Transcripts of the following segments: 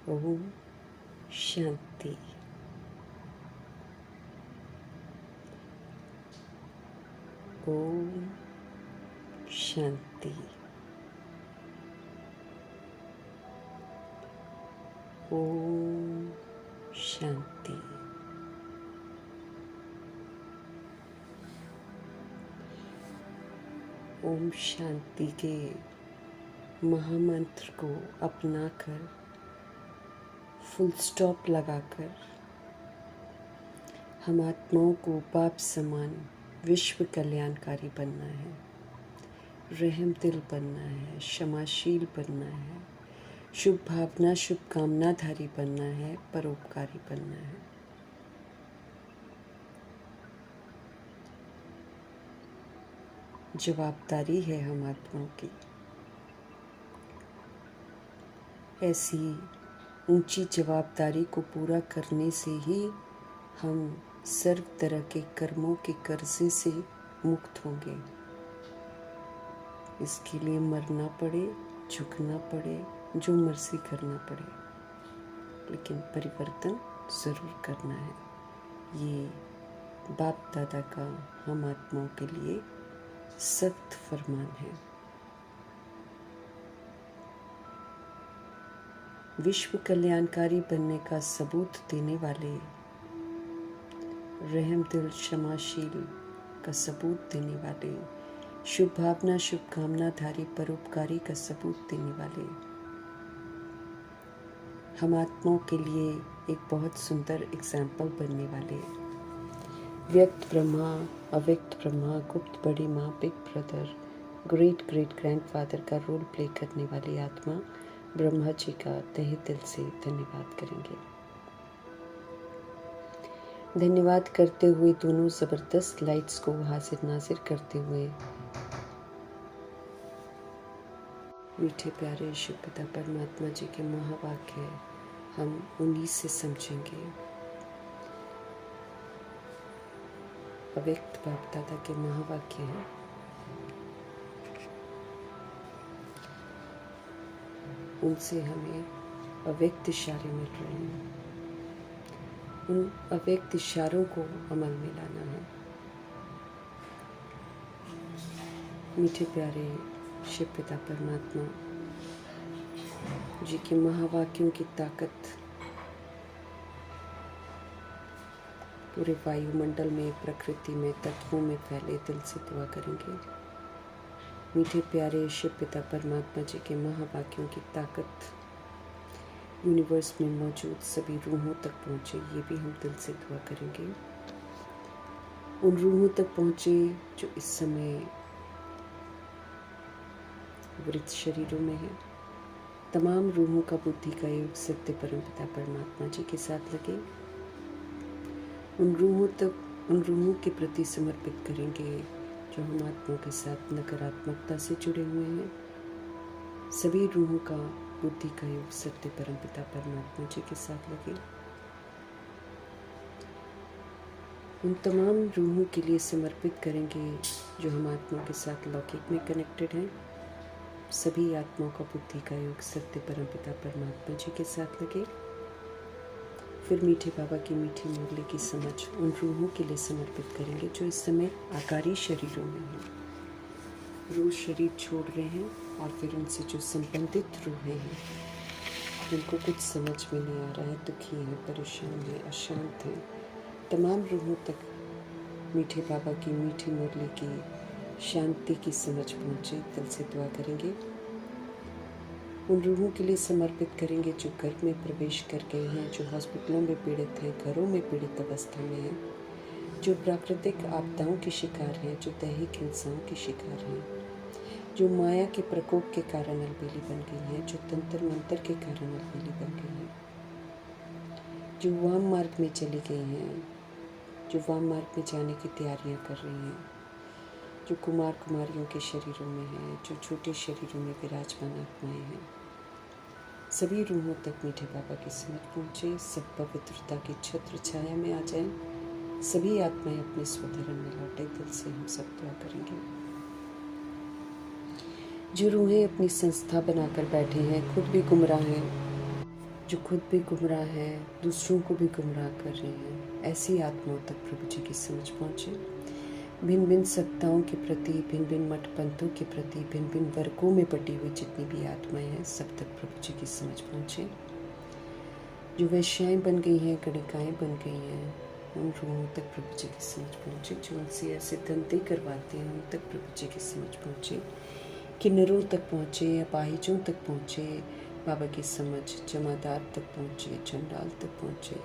ओम शांति। ओम शांति। ओम शांति। ओम शांति के महामंत्र को अपनाकर फुल स्टॉप लगाकर हम आत्माओं को बाप समान विश्व कल्याणकारी बनना है, रहम दिल बनना है, क्षमाशील बनना है, शुभ भावना शुभकामनाधारी बनना है, परोपकारी बनना है। जवाबदारी है हम आत्माओं की। ऐसी ऊंची जवाबदारी को पूरा करने से ही हम सर्व तरह के कर्मों के कर्जे से मुक्त होंगे। इसके लिए मरना पड़े, झुकना पड़े, जो मर्जी करना पड़े, लेकिन परिवर्तन ज़रूर करना है। ये बाप दादा का हम आत्माओं के लिए सख्त फरमान है। विश्व कल्याणकारी बनने का सबूत देने वाले, रहम दिल क्षमाशील का सबूत देने वाले, शुभ भावना शुभकामनाधारी परोपकारी का सबूत देने वाले हम आत्माओं के लिए एक बहुत सुंदर एग्जाम्पल बनने वाले, व्यक्त ब्रह्मा, अव्यक्त ब्रह्मा, गुप्त बड़ी माँ, big brother, great great grandfather का रोल प्ले करने वाली आत्मा ब्रह्मा जी का तहे दिल से धन्यवाद करेंगे। धन्यवाद करते हुए दोनों ज़बरदस्त लाइट्स को हाजिर नाजिर करते हुए मीठे प्यारे शिव पिता परमात्मा जी के महावाक्य हम उन्हीं से समझेंगे। अव्यक्त बाप दादा के महावाक्य हैं। उनसे हमें अव्यक्त इशारे मिल रहे हैं। उन अव्यक्त इशारों को अमल में लाना है। मीठे प्यारे शिव पिता परमात्मा जी के महावाक्यों की ताकत पूरे वायुमंडल में, प्रकृति में, तत्वों में फैले। दिल से दुआ करेंगे। मीठे प्यारे शिव पिता परमात्मा जी के महावाक्यों की ताकत यूनिवर्स में मौजूद सभी रूहों तक पहुँचे, ये भी हम दिल से दुआ करेंगे। उन रूहों तक पहुँचे जो इस समय वृद्ध शरीरों में है। तमाम रूहों का बुद्धि का योग सत्य परम पिता परमात्मा जी के साथ लगे। उन रूहों के प्रति समर्पित करेंगे जो हम आत्माओं के साथ नकारात्मकता से जुड़े हुए हैं। सभी रूहों का बुद्धि का योग सत्य परम पिता परमात्मा जी के साथ लगे। उन तमाम रूहों के लिए समर्पित करेंगे जो हम आत्माओं के साथ लौकिक में कनेक्टेड हैं। सभी आत्माओं का बुद्धि का योग सत्य परम पिता परमात्मा जी के साथ लगे। फिर मीठे बाबा की मीठी मुरली की समझ उन रूहों के लिए समर्पित करेंगे जो इस समय आकारी शरीरों में हैं। रूह शरीर छोड़ रहे हैं और फिर उनसे जो संबंधित रूहें हैं जिनको कुछ समझ में नहीं आ रहा है, दुखी हैं, परेशान हैं, अशांत हैं, तमाम रूहों तक मीठे बाबा की मीठी मुरली की शांति की समझ पहुँचे। दिल से दुआ करेंगे। उन रूहों के लिए समर्पित करेंगे जो गर्भ में प्रवेश कर गए हैं, जो हॉस्पिटलों में पीड़ित हैं, घरों में पीड़ित अवस्था में हैं, जो प्राकृतिक आपदाओं के शिकार हैं, जो दैहिक हिंसाओं के शिकार हैं, जो माया के प्रकोप के कारण अलबेली बन गई हैं, जो तंत्र मंत्र के कारण अलबेली बन गई हैं, जो वाम मार्ग में चली गई हैं, जो वाम मार्ग में जाने की तैयारियां कर रही हैं, जो कुमार कुमारियों के शरीरों में हैं, जो छोटे शरीरों में विराजमान आत्माएं हैं, सभी रूहों तक मीठे बाबा की समझ पहुँचे। सब पवित्रता की छत्र छाया में आ जाएं। सभी आत्माएं अपने स्वधर्म में लौटे। दिल से हम सब दुआ करेंगे। जो रूहें अपनी संस्था बनाकर बैठे हैं, खुद भी गुमराह हैं, जो खुद भी गुमराह है, दूसरों को भी गुमराह कर रहे हैं, ऐसी आत्माओं तक प्रभु जी की समझ पहुँचे। भिन्न भिन्न सत्ताओं के प्रति, भिन्न भिन्न मठ पंथों के प्रति, भिन्न भिन्न वर्गों में बटी हुई जितनी भी आत्माएं हैं, सब तक प्रभु जी की समझ पहुँचे। जो वैश्याएँ बन गई हैं, गणिकाएँ बन गई हैं, उन रूहों तक प्रभु जी की समझ पहुँचे। जो उनसे ऐसे धंधे करवाते हैं, उन तक प्रभु जी की समझ पहुँचे। किन्नरों तक पहुँचे, अपाहिजों तक पहुँचे, बाबा की समझ जमादार तक पहुँचे, चंडाल तक पहुँचे।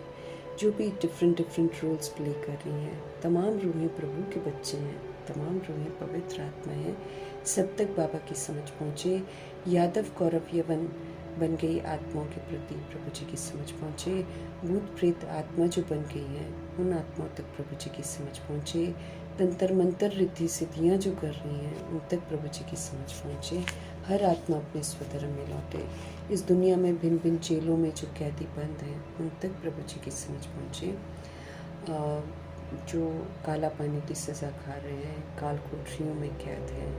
जो भी डिफरेंट रोल्स प्ले कर रही हैं, तमाम रूहें प्रभु के बच्चे हैं, तमाम रूहें पवित्र आत्माएं हैं, सब तक बाबा की समझ पहुँचे। यादव कौरव यवन बन गई आत्माओं के प्रति प्रभु जी की समझ पहुँचे। भूत प्रेत आत्मा जो बन गई हैं, उन आत्माओं तक प्रभु जी की समझ पहुँचे। तंत्र मंत्र रिद्धि सिद्धियाँ जो कर रही हैं, उन तक प्रभु जी की समझ पहुँचे। हर आत्मा अपने स्वधर्म में लौटे। इस दुनिया में भिन्न भिन्न जेलों में जो कैदी बंद हैं, उन तक प्रभु जी की समझ पहुँचे। जो काला पानी की सज़ा खा रहे हैं, काल कोठरियों में कैद हैं,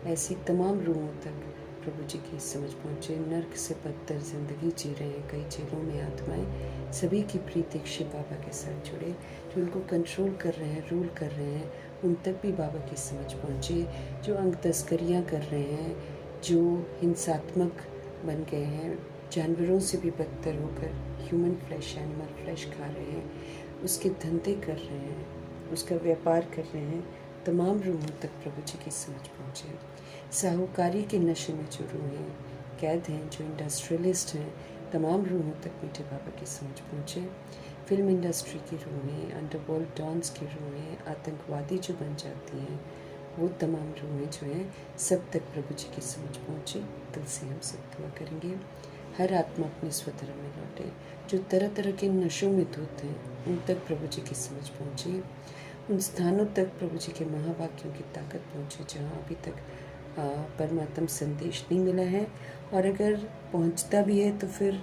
ऐसी तमाम रूहों तक प्रभु जी की समझ पहुँचे। नर्क से बदतर ज़िंदगी जी रहे हैं कई जेलों में आत्माएं, सभी की प्रीति शिव बाबा के साथ जुड़े। जो उनको कंट्रोल कर रहे हैं, रूल कर रहे हैं, उन तक भी बाबा की समझ पहुँचे। जो अंग तस्करियाँ कर रहे हैं, जो हिंसात्मक बन गए हैं, जानवरों से भी बदतर होकर ह्यूमन फ्लैश, एनिमल फ्लैश खा रहे हैं, उसके धंधे कर रहे हैं, उसका व्यापार कर रहे हैं, तमाम रूहों तक प्रभु जी की समझ पहुँचे। साहूकारी के नशे में जो रूहें कैद हैं, जो इंडस्ट्रियलिस्ट हैं, तमाम रूहों तक मीठे बाबा की समझ पहुँचे। फिल्म इंडस्ट्री की रूहें, अंडरवर्ल्ड डॉन्स की रूहें, आतंकवादी जो बन जाती हैं, वो तमाम रूहें जो हैं, सब तक प्रभु जी की समझ पहुँचे। दिल से हम सब दुआ करेंगे, हर आत्मा अपने स्वधर्म में लौटे। जो तरह तरह के नशों में धुत हैं, उन तक प्रभु जी की समझ पहुँचे। उन स्थानों तक प्रभु जी के महावाक्यों की ताकत पहुँचे जहाँ अभी तक परमात्म संदेश नहीं मिला है, और अगर पहुँचता भी है तो फिर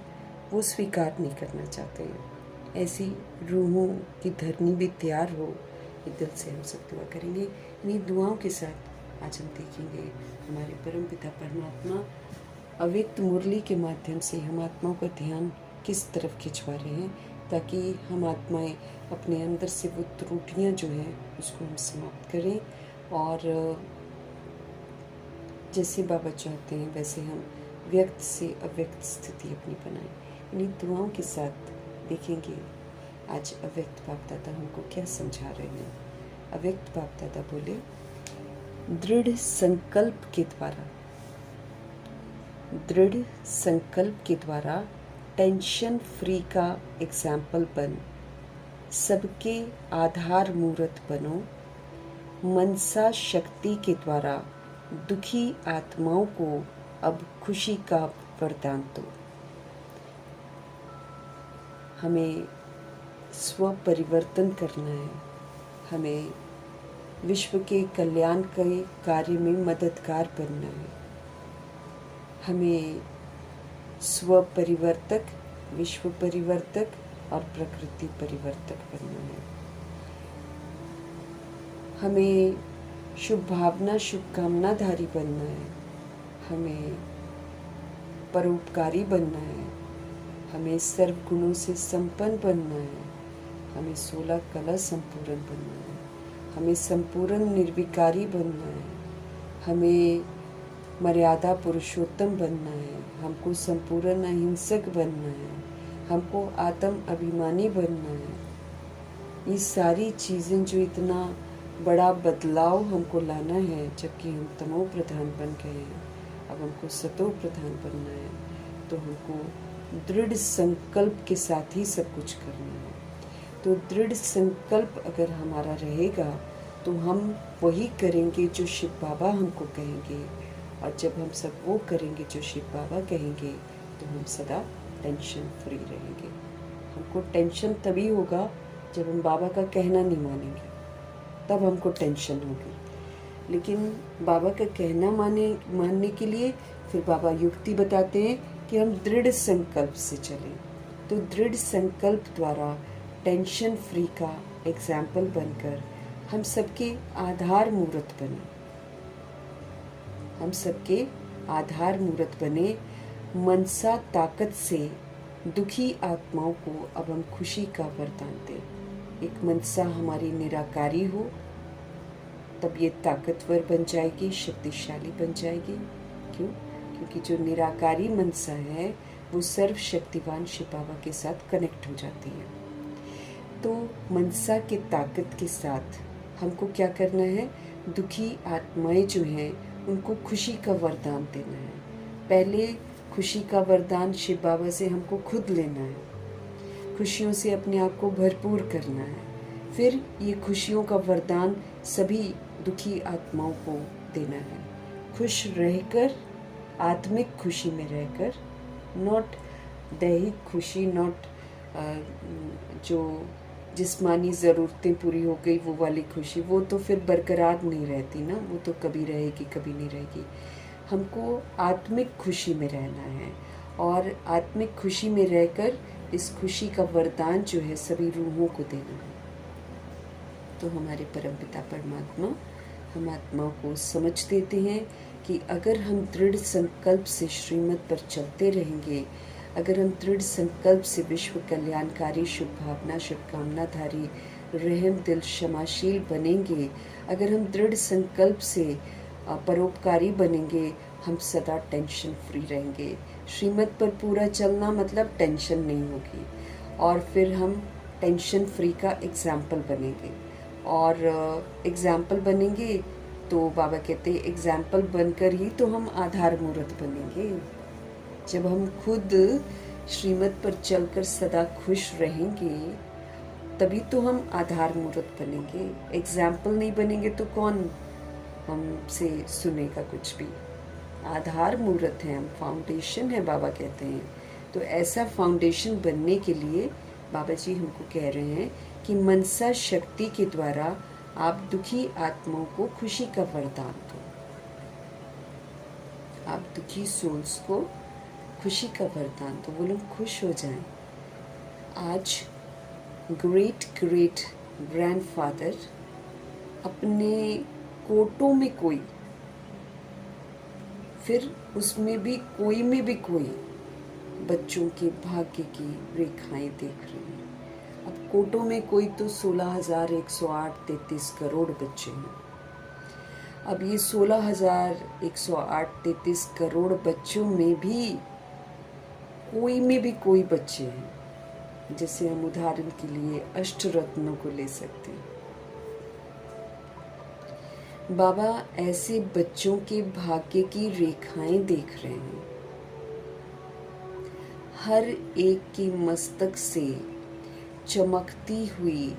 वो स्वीकार नहीं करना चाहते हैं। ऐसी रूहों की धरनी भी तैयार हो, ये दिल से हम सब दुआ करेंगे। इन्हीं दुआओं के साथ आज हम देखेंगे हमारे परमपिता परमात्मा अव्यक्त मुरली के माध्यम से हम आत्माओं का ध्यान किस तरफ खिंचवा रहे हैं, ताकि हम आत्माएं अपने अंदर से वो त्रुटियाँ जो हैं उसको हम समाप्त करें, और जैसे बाबा चाहते हैं वैसे हम व्यक्त से अव्यक्त स्थिति अपनी बनाएं। इन्हीं दुआओं के साथ देखेंगे आज अव्यक्त बाप दादा हमको क्या समझा रहे हैं। अव्यक्त बाप दादा बोले, दृढ़ संकल्प के द्वारा टेंशन फ्री का एग्जाम्पल बन, सबके आधार मूर्त बनो। मनसा शक्ति के द्वारा दुखी आत्माओं को अब खुशी का वरदान दो। हमें स्व परिवर्तन करना है, हमें विश्व के कल्याण के कार्य में मददगार बनना है, हमें स्व परिवर्तक, विश्व परिवर्तक और प्रकृति परिवर्तक बनना है। हमें शुभ भावना, शुभकामनाधारी बनना है, हमें परोपकारी बनना है, हमें सर्व गुणों से संपन्न बनना है, हमें 16 कला संपूर्ण बनना है, हमें संपूर्ण निर्विकारी बनना है, हमें मर्यादा पुरुषोत्तम बनना है, हमको संपूर्ण अहिंसक बनना है, हमको आत्म अभिमानी बनना है। ये सारी चीज़ें जो इतना बड़ा बदलाव हमको लाना है, जबकि हम तमो प्रधान बन गए हैं, अब हमको सतो प्रधान बनना है, तो हमको दृढ़ संकल्प के साथ ही सब कुछ करना है। तो दृढ़ संकल्प अगर हमारा रहेगा तो हम वही करेंगे जो शिव बाबा हमको कहेंगे, और जब हम सब वो करेंगे जो शिव बाबा कहेंगे तो हम सदा टेंशन फ्री रहेंगे। हमको टेंशन तभी होगा जब हम बाबा का कहना नहीं मानेंगे, तब हमको टेंशन होगी। लेकिन बाबा का कहना मानने के लिए फिर बाबा युक्ति बताते हैं कि हम दृढ़ संकल्प से चलें। तो दृढ़ संकल्प द्वारा टेंशन फ्री का एग्जाम्पल बनकर हम सबके आधार मूर्त बने, हम सबके आधार मूर्त बने। मनसा ताकत से दुखी आत्माओं को अब हम खुशी का वरदान दें। एक मनसा हमारी निराकारी हो, तब ये ताकतवर बन जाएगी, शक्तिशाली बन जाएगी। क्यों? क्योंकि जो निराकारी मनसा है वो सर्वशक्तिवान शिव बाबा के साथ कनेक्ट हो जाती है। तो मनसा के ताकत के साथ हमको क्या करना है? दुखी आत्माएं जो हैं उनको खुशी का वरदान देना है। पहले खुशी का वरदान शिव बाबा से हमको खुद लेना है, खुशियों से अपने आप को भरपूर करना है। फिर ये खुशियों का वरदान सभी दुखी आत्माओं को देना है। खुश रहकर, आत्मिक खुशी में रहकर, नॉट दैहिक खुशी, नॉट जो जिस्मानी ज़रूरतें पूरी हो गई वो वाली खुशी, वो तो फिर बरकरार नहीं रहती ना, वो तो कभी रहेगी कभी नहीं रहेगी। हमको आत्मिक खुशी में रहना है और आत्मिक खुशी में रहकर इस खुशी का वरदान जो है सभी रूहों को देना है। तो हमारे परमपिता परमात्मा हम आत्माओं को समझ देते हैं कि अगर हम दृढ़ संकल्प से श्रीमत पर चलते रहेंगे, अगर हम दृढ़ संकल्प से विश्व कल्याणकारी, शुभ भावना, शुभकामनाधारी, रहम दिल, क्षमाशील बनेंगे, अगर हम दृढ़ संकल्प से परोपकारी बनेंगे, हम सदा टेंशन फ्री रहेंगे। श्रीमत पर पूरा चलना मतलब टेंशन नहीं होगी, और फिर हम टेंशन फ्री का एग्जाम्पल बनेंगे। और एग्जाम्पल बनेंगे तो बाबा कहते हैं एग्जाम्पल बनकर ही तो हम आधार मूर्त बनेंगे। जब हम खुद श्रीमत पर चलकर सदा खुश रहेंगे तभी तो हम आधार मूर्त बनेंगे। एग्जाम्पल नहीं बनेंगे तो कौन हमसे सुनेगा कुछ भी। आधार मूर्त है हम, फाउंडेशन है बाबा कहते हैं। तो ऐसा फाउंडेशन बनने के लिए बाबा जी हमको कह रहे हैं कि मनसा शक्ति के द्वारा आप दुखी आत्माओं को खुशी का वरदान दो। आप दुखी सोल्स को खुशी का वरदान दो, वो लोग खुश हो जाएं। आज ग्रेट ग्रेट ग्रैंडफादर अपने कोटों में कोई, फिर उसमें भी कोई में भी कोई बच्चों के भाग्य की रेखाएं देख रहे हैं। अब कोटों में कोई तो 16,108.33 करोड़ बच्चे हैं। अब ये 16,108.33 करोड़ बच्चों में भी कोई बच्चे हैं। जैसे हम उदाहरण के लिए अष्टरत्नों को ले सकते हैं। बाबा ऐसे बच्चों के भाग्य की रेखाएं देख रहे हैं। हर एक की मस्तक से चमकती हुई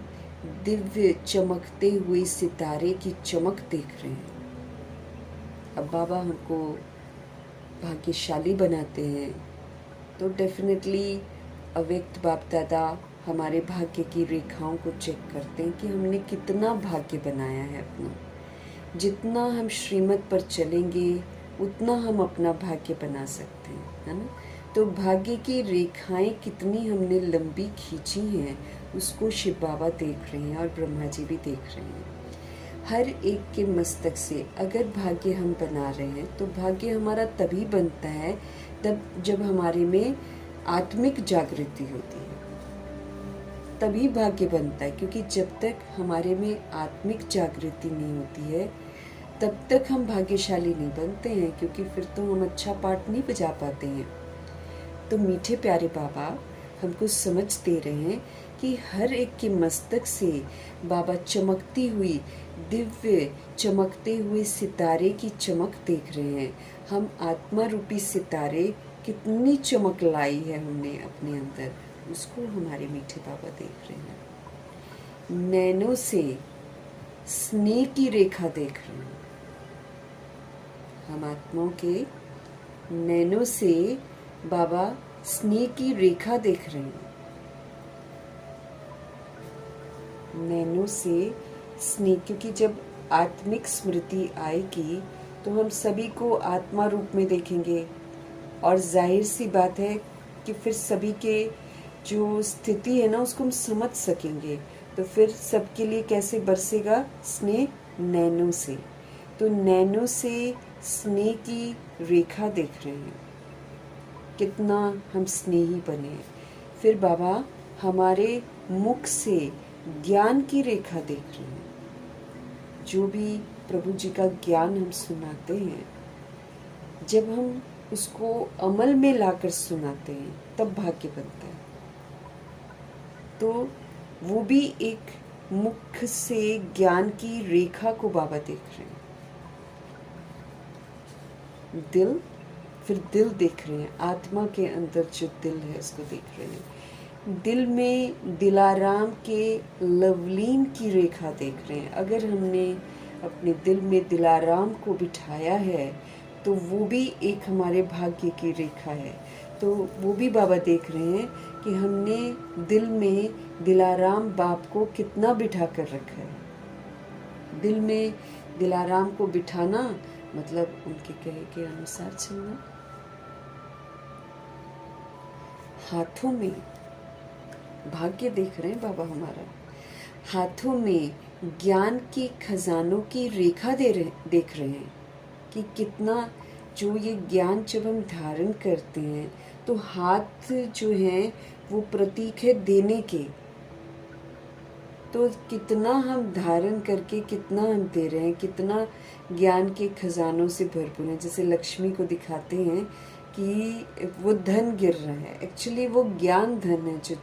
दिव्य चमकते हुए सितारे की चमक देख रहे हैं। अब बाबा हमको भाग्यशाली बनाते हैं तो डेफिनेटली अव्यक्त बाप दादा हमारे भाग्य की रेखाओं को चेक करते हैं कि हमने कितना भाग्य बनाया है अपना। जितना हम श्रीमत पर चलेंगे उतना हम अपना भाग्य बना सकते हैं, है ना। तो भाग्य की रेखाएं कितनी हमने लंबी खींची हैं उसको शिव बाबा देख रहे हैं और ब्रह्मा जी भी देख रहे हैं। हर एक के मस्तक से अगर भाग्य हम बना रहे हैं तो भाग्य हमारा तभी बनता है तब जब हमारे में आत्मिक जागृति होती है, तभी भाग्य बनता है। क्योंकि जब तक हमारे में आत्मिक जागृति नहीं होती है तब तक हम भाग्यशाली नहीं बनते हैं, क्योंकि फिर तो हम अच्छा पाठ नहीं बजा पाते हैं। तो मीठे प्यारे बाबा हमको समझ दे रहे हैं कि हर एक के मस्तक से बाबा चमकती हुई दिव्य चमकते हुए सितारे की चमक देख रहे हैं। हम आत्मा रूपी सितारे कितनी चमक लाई है हमने अपने अंदर, उसको हमारे मीठे बाबा देख रहे हैं। नैनों से स्नेह की रेखा देख रहे हैं। हम आत्माओं के नैनों से बाबा स्नेह की रेखा देख रहे हैं। नैनों से स्नेह, क्योंकि जब आत्मिक स्मृति आएगी तो हम सभी को आत्मा रूप में देखेंगे और जाहिर सी बात है कि फिर सभी के जो स्थिति है ना उसको हम समझ सकेंगे। तो फिर सबके लिए कैसे बरसेगा स्नेह? नैनों से। तो नैनों से स्नेह की रेखा देख रहे हैं। कितना हम स्नेही बने। फिर बाबा हमारे मुख से ज्ञान की रेखा देख रहे हैं। जो भी प्रभु जी का ज्ञान हम सुनाते हैं, जब हम उसको अमल में लाकर सुनाते हैं तब भाग्य बनता है। तो वो भी एक मुख से ज्ञान की रेखा को बाबा देख रहे हैं। दिल, फिर दिल देख रहे हैं, आत्मा के अंदर जो दिल है उसको देख रहे हैं। दिल में दिलाराम के लवलीन की रेखा देख रहे हैं। अगर हमने अपने दिल में दिलाराम को बिठाया है तो वो भी एक हमारे भाग्य की रेखा है। तो वो भी बाबा देख रहे हैं कि हमने दिल में दिलाराम बाप को कितना बिठा कर रखा है। दिल में दिलाराम को बिठाना मतलब उनके कहे के अनुसार चलना। हाथों में भाग्य देख रहे हैं बाबा हमारा। हाथों में ज्ञान के खजानों की रेखा देख रहे हैं कि कितना जो ये ज्ञान जब हम धारण करते हैं तो हाथ जो हैं वो प्रतीक है देने के। तो कितना हम धारण करके कितना हम दे रहे हैं, कितना ज्ञान के खजानों से भरपूर है। जैसे लक्ष्मी को दिखाते हैं कि वो धन गिर रहा है, एक्चुअली वो ज्ञान धन है जो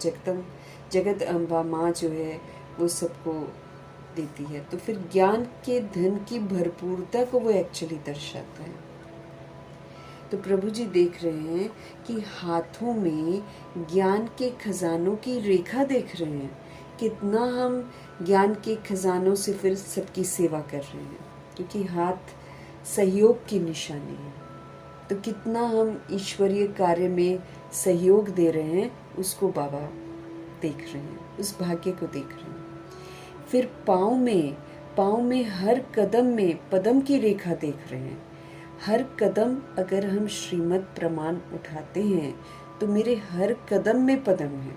जगत अम्बा माँ जो है वो सबको देती है। तो फिर ज्ञान के धन की भरपूरता को वो एक्चुअली दर्शाता है। तो प्रभु जी देख रहे हैं कि हाथों में ज्ञान के खजानों की रेखा देख रहे हैं। कितना हम ज्ञान के खजानों से फिर सबकी सेवा कर रहे हैं, क्योंकि हाथ सहयोग की निशानी है। तो कितना हम ईश्वरीय कार्य में सहयोग दे रहे हैं उसको बाबा देख रहे हैं, उस भाग्य को देख रहे हैं। फिर पाँव में हर कदम में पदम की रेखा देख रहे हैं। हर कदम अगर हम श्रीमत प्रमाण उठाते हैं तो मेरे हर कदम में पदम है।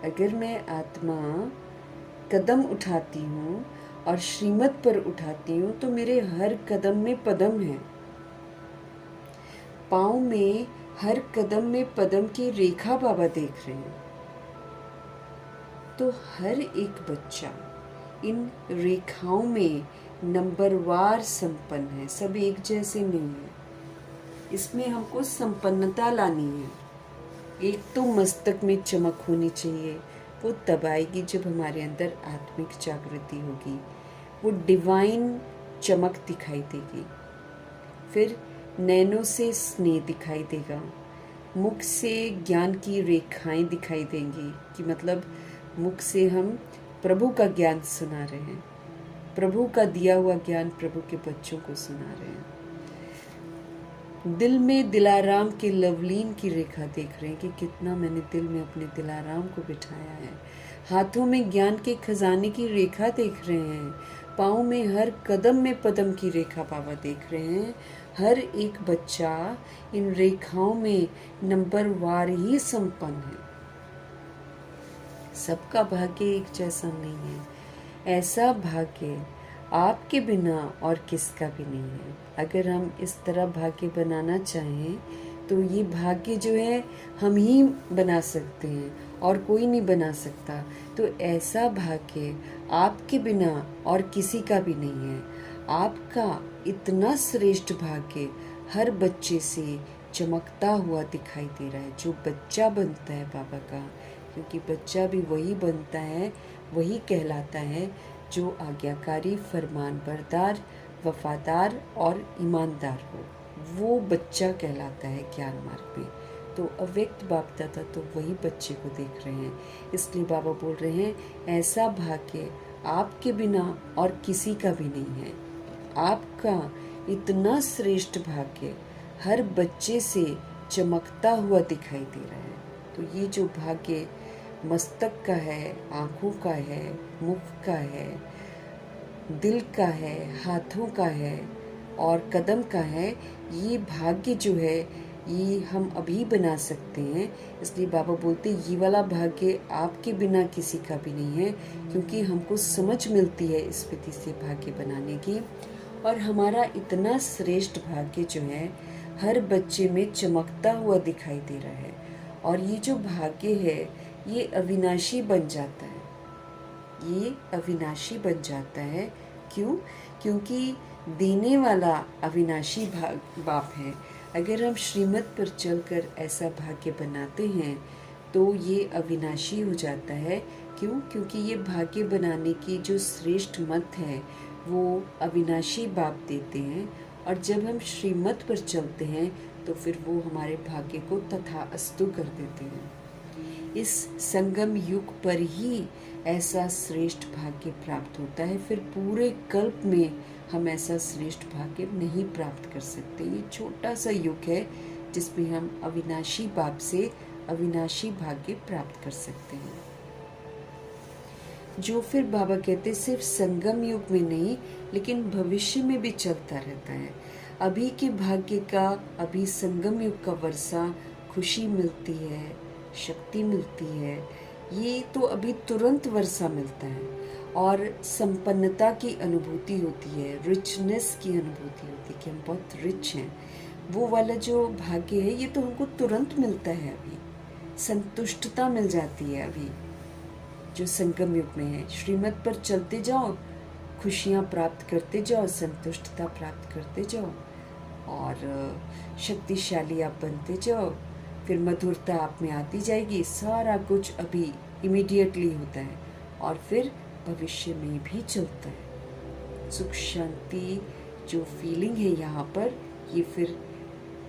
अगर मैं आत्मा कदम उठाती हूँ और श्रीमत पर उठाती हूँ तो मेरे हर कदम में पदम है। पाँव में हर कदम में पदम की रेखा बाबा देख रहे हैं। तो हर एक बच्चा इन रेखाओं में नंबरवार संपन्न है, सब एक जैसे नहीं है। इसमें हमको संपन्नता लानी है। एक तो मस्तक में चमक होनी चाहिए, वो तब आएगी जब हमारे अंदर आत्मिक जागृति होगी, वो डिवाइन चमक दिखाई देगी। फिर नैनों से स्नेह दिखाई देगा, मुख से ज्ञान की रेखाएं दिखाई देंगी कि मतलब मुख से हम प्रभु का ज्ञान सुना रहे हैं, प्रभु का दिया हुआ ज्ञान प्रभु के बच्चों को सुना रहे हैं। दिल में दिलाराम के लवलीन की रेखा देख रहे हैं कि कितना मैंने दिल में अपने दिलाराम को बिठाया है। हाथों में ज्ञान के खजाने की रेखा देख रहे हैं। पाँव में हर कदम में पदम की रेखा बाबा देख रहे हैं। हर एक बच्चा इन रेखाओं में नंबरवार ही संपन्न है। सबका भाग्य एक जैसा नहीं है। ऐसा भाग्य आपके बिना और किसका भी नहीं है। अगर हम इस तरह भाग्य बनाना चाहें तो ये भाग्य जो है हम ही बना सकते हैं और कोई नहीं बना सकता। तो ऐसा भाग्य आपके बिना और किसी का भी नहीं है। आपका इतना श्रेष्ठ भाग्य हर बच्चे से चमकता हुआ दिखाई दे रहा है। जो बच्चा बनता है बाबा का, क्योंकि बच्चा भी वही बनता है, वही कहलाता है जो आज्ञाकारी, फरमानबरदार, वफादार और ईमानदार हो, वो बच्चा कहलाता है ज्ञान मार्ग में। तो अव्यक्त बाप दादा तो वही बच्चे को देख रहे हैं। इसलिए बाबा बोल रहे हैं ऐसा भाग्य आपके बिना और किसी का भी नहीं है। आपका इतना श्रेष्ठ भाग्य हर बच्चे से चमकता हुआ दिखाई दे रहा है। तो ये जो भाग्य मस्तक का है, आँखों का है, मुख का है, दिल का है, हाथों का है और कदम का है, ये भाग्य जो है ये हम अभी बना सकते हैं। इसलिए बाबा बोलते ये वाला भाग्य आपके बिना किसी का भी नहीं है, क्योंकि हमको समझ मिलती है इस विधि से भाग्य बनाने की। और हमारा इतना श्रेष्ठ भाग्य जो है हर बच्चे में चमकता हुआ दिखाई दे रहा है। और ये जो भाग्य है ये अविनाशी बन जाता है, ये अविनाशी बन जाता है। क्यों? क्योंकि देने वाला अविनाशी बाप है। अगर हम श्रीमत पर चलकर ऐसा भाग्य बनाते हैं तो ये अविनाशी हो जाता है। क्यों? क्योंकि ये भाग्य बनाने की जो श्रेष्ठ मत है वो अविनाशी बाप देते हैं। और जब हम श्रीमत पर चलते हैं तो फिर वो हमारे भाग्य को तथास्तु कर देते हैं। इस संगम युग पर ही ऐसा श्रेष्ठ भाग्य प्राप्त होता है। फिर पूरे कल्प में हम ऐसा श्रेष्ठ भाग्य नहीं प्राप्त कर सकते। ये छोटा सा युग है जिसमें हम अविनाशी बाप से अविनाशी भाग्य प्राप्त कर सकते हैं। जो फिर बाबा कहते सिर्फ संगम युग में नहीं लेकिन भविष्य में भी चलता रहता है। अभी के भाग्य का, अभी संगम युग का वर्षा खुशी मिलती है, शक्ति मिलती है, ये तो अभी तुरंत वर्षा मिलता है। और संपन्नता की अनुभूति होती है, रिचनेस की अनुभूति होती है कि हम बहुत रिच हैं। वो वाला जो भाग्य है ये तो हमको तुरंत मिलता है। अभी संतुष्टता मिल जाती है अभी जो संगम युग में है। श्रीमत पर चलते जाओ, खुशियाँ प्राप्त करते जाओ, संतुष्टता प्राप्त करते जाओ और शक्तिशाली आप बनते जाओ। फिर मधुरता आप में आती जाएगी। सारा कुछ अभी इमीडिएटली होता है और फिर भविष्य में भी चलता है। सुख शांति जो फीलिंग है यहाँ पर, ये फिर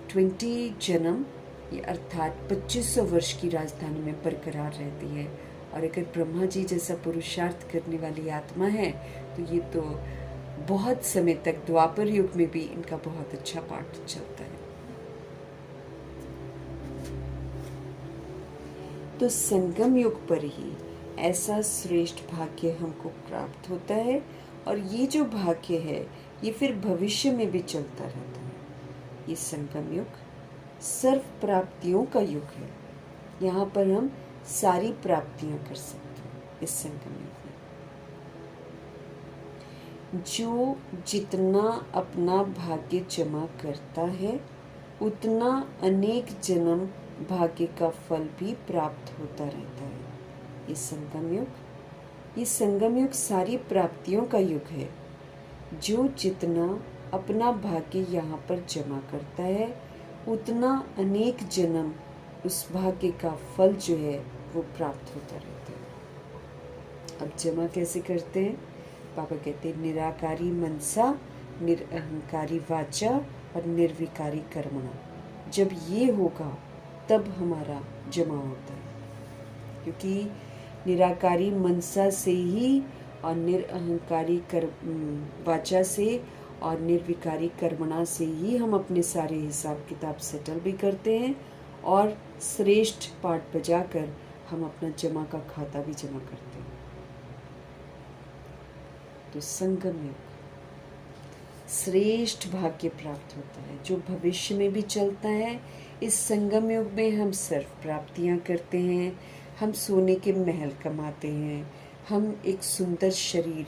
20 जन्म ये अर्थात 2500 वर्ष की राजधानी में बरकरार रहती है। और अगर ब्रह्मा जी जैसा पुरुषार्थ करने वाली आत्मा है तो ये तो बहुत समय तक, द्वापर युग में भी इनका बहुत अच्छा पाठ चलता है। तो संगम युग पर ही ऐसा श्रेष्ठ भाग्य हमको प्राप्त होता है। और ये जो भाग्य है ये फिर भविष्य में भी चलता रहता है। ये संगम युग सर्व प्राप्तियों का युग है। यहाँ पर हम सारी प्राप्तियां कर सकते हैं इस संगम युग में। जो जितना अपना भाग्य जमा करता है उतना अनेक जन्म भाग्य का फल भी प्राप्त होता रहता है। ये संगम युग सारी प्राप्तियों का युग है। जो जितना अपना भाग्य यहाँ पर जमा करता है उतना अनेक जन्म उस भाग्य का फल जो है वो प्राप्त होता रहता है। अब जमा कैसे करते हैं? पापा कहते हैं निराकारी मनसा, निरअहंकारी वाचा और निर्विकारी कर्मणा। जब ये होगा तब हमारा जमा होता है। क्योंकि निराकारी मनसा से ही और निरअहंकारी वाचा से और निर्विकारी कर्मणा से ही हम अपने सारे हिसाब किताब सेटल भी करते हैं और श्रेष्ठ पाठ बजाकर हम अपना जमा का खाता भी जमा करते हैं। तो संगम युग श्रेष्ठ भाग्य प्राप्त होता है जो भविष्य में भी चलता है। इस संगम युग में हम सर्व प्राप्तियां करते हैं। हम सोने के महल कमाते हैं। हम एक सुंदर शरीर,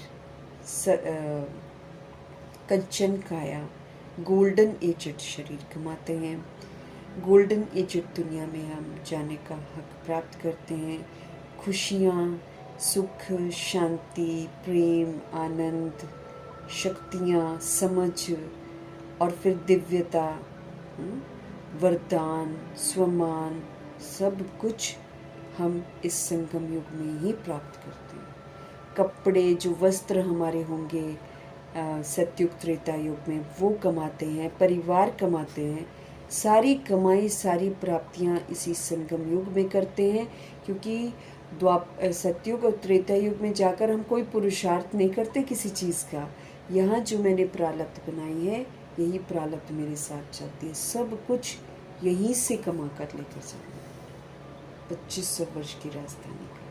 कंचन काया, गोल्डन एजड शरीर कमाते हैं। गोल्डन एजड दुनिया में हम जाने का हक प्राप्त करते हैं। खुशियाँ, सुख, शांति, प्रेम, आनंद, शक्तियाँ, समझ और फिर दिव्यता, वरदान, स्वमान, सब कुछ हम इस संगम युग में ही प्राप्त करते हैं। कपड़े, जो वस्त्र हमारे होंगे सतयुग त्रेता युग में, वो कमाते हैं। परिवार कमाते हैं। सारी कमाई, सारी प्राप्तियां इसी संगम युग में करते हैं। क्योंकि सतयुग और त्रेता युग में जाकर हम कोई पुरुषार्थ नहीं करते किसी चीज़ का। यहाँ जो मैंने प्रारब्ध बनाई है यही प्रारब्ध मेरे साथ चलती है। सब कुछ यहीं से कमा कर लेकर जाना। 2500 वर्ष की राजधानी का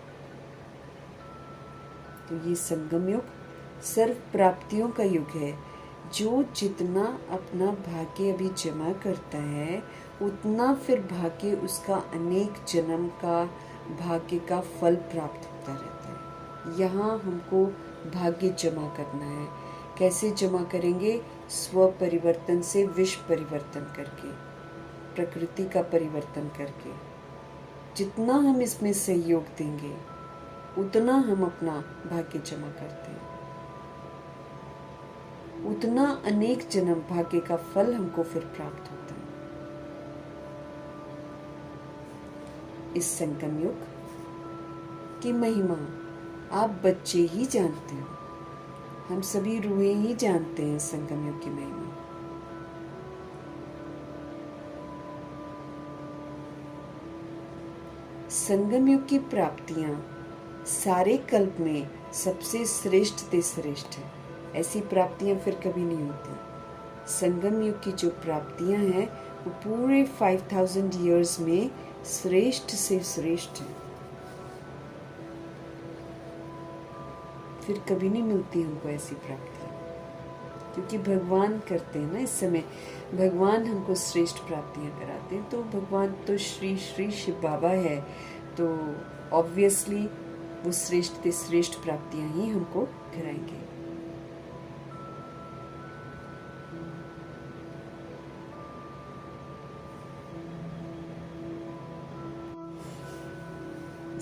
तो ये संगम युग सर्व प्राप्तियों का युग है। जो जितना अपना भाग्य अभी जमा करता है उतना फिर भाग्य उसका अनेक जन्म का भाग्य का फल प्राप्त होता रहता है। यहाँ हमको भाग्य जमा करना है। कैसे जमा करेंगे? स्व परिवर्तन से विश्व परिवर्तन करके, प्रकृति का परिवर्तन करके जितना हम इसमें सहयोग देंगे उतना हम अपना भाग्य जमा करते हैं, उतना अनेक जन्म भाग्य का फल हमको फिर प्राप्त होता है। इस संगम युग की महिमा आप बच्चे ही जानते हो, हम सभी रूहें ही जानते हैं संगम युग की महिमा। संगम युग की प्राप्तियां सारे कल्प में सबसे श्रेष्ठ से श्रेष्ठ है, ऐसी प्राप्तियां फिर कभी नहीं होती। संगम युग की जो प्राप्तियां हैं वो पूरे 5000 ईयर्स में श्रेष्ठ से श्रेष्ठ है, फिर कभी नहीं मिलती हमको ऐसी प्राप्तियां, क्योंकि भगवान करते हैं ना। इस समय भगवान हमको श्रेष्ठ प्राप्तियां कराते हैं, तो भगवान तो श्री श्री शिव बाबा है, तो ऑब्वियसली वो श्रेष्ठ से श्रेष्ठ प्राप्तियां ही हमको कराएंगे।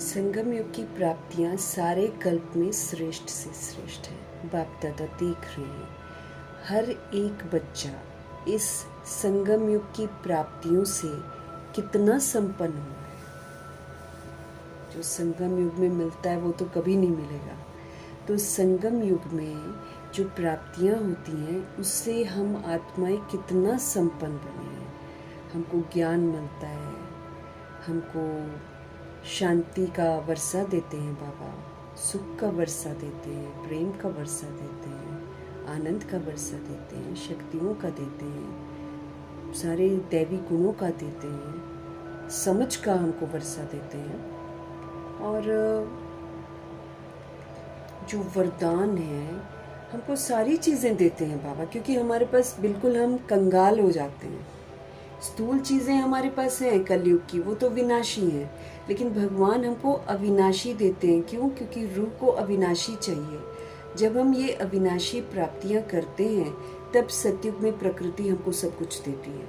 संगम युग की प्राप्तियां सारे कल्प में श्रेष्ठ से श्रेष्ठ है। बाप दादा देख रहे हैं हर एक बच्चा इस संगम युग की प्राप्तियों से कितना संपन्न हुआ है। जो संगम युग में मिलता है वो तो कभी नहीं मिलेगा, तो संगम युग में जो प्राप्तियां होती हैं उससे हम आत्माएं कितना संपन्न बने हैं। हमको ज्ञान मिलता है, हमको शांति का वर्षा देते हैं बाबा, सुख का वर्षा देते हैं, प्रेम का वर्षा देते हैं, आनंद का वर्षा देते हैं, शक्तियों का देते हैं, सारे दैवी गुणों का देते हैं, समझ का हमको वर्षा देते हैं। और जो वरदान है हमको सारी चीज़ें देते हैं बाबा, क्योंकि हमारे पास बिल्कुल हम कंगाल हो जाते हैं। स्थूल चीज़ें हमारे पास हैं कलयुग की, वो तो विनाशी हैं, लेकिन भगवान हमको अविनाशी देते हैं। क्यों? क्योंकि रूह को अविनाशी चाहिए। जब हम ये अविनाशी प्राप्तियां करते हैं तब सतयुग में प्रकृति हमको सब कुछ देती है।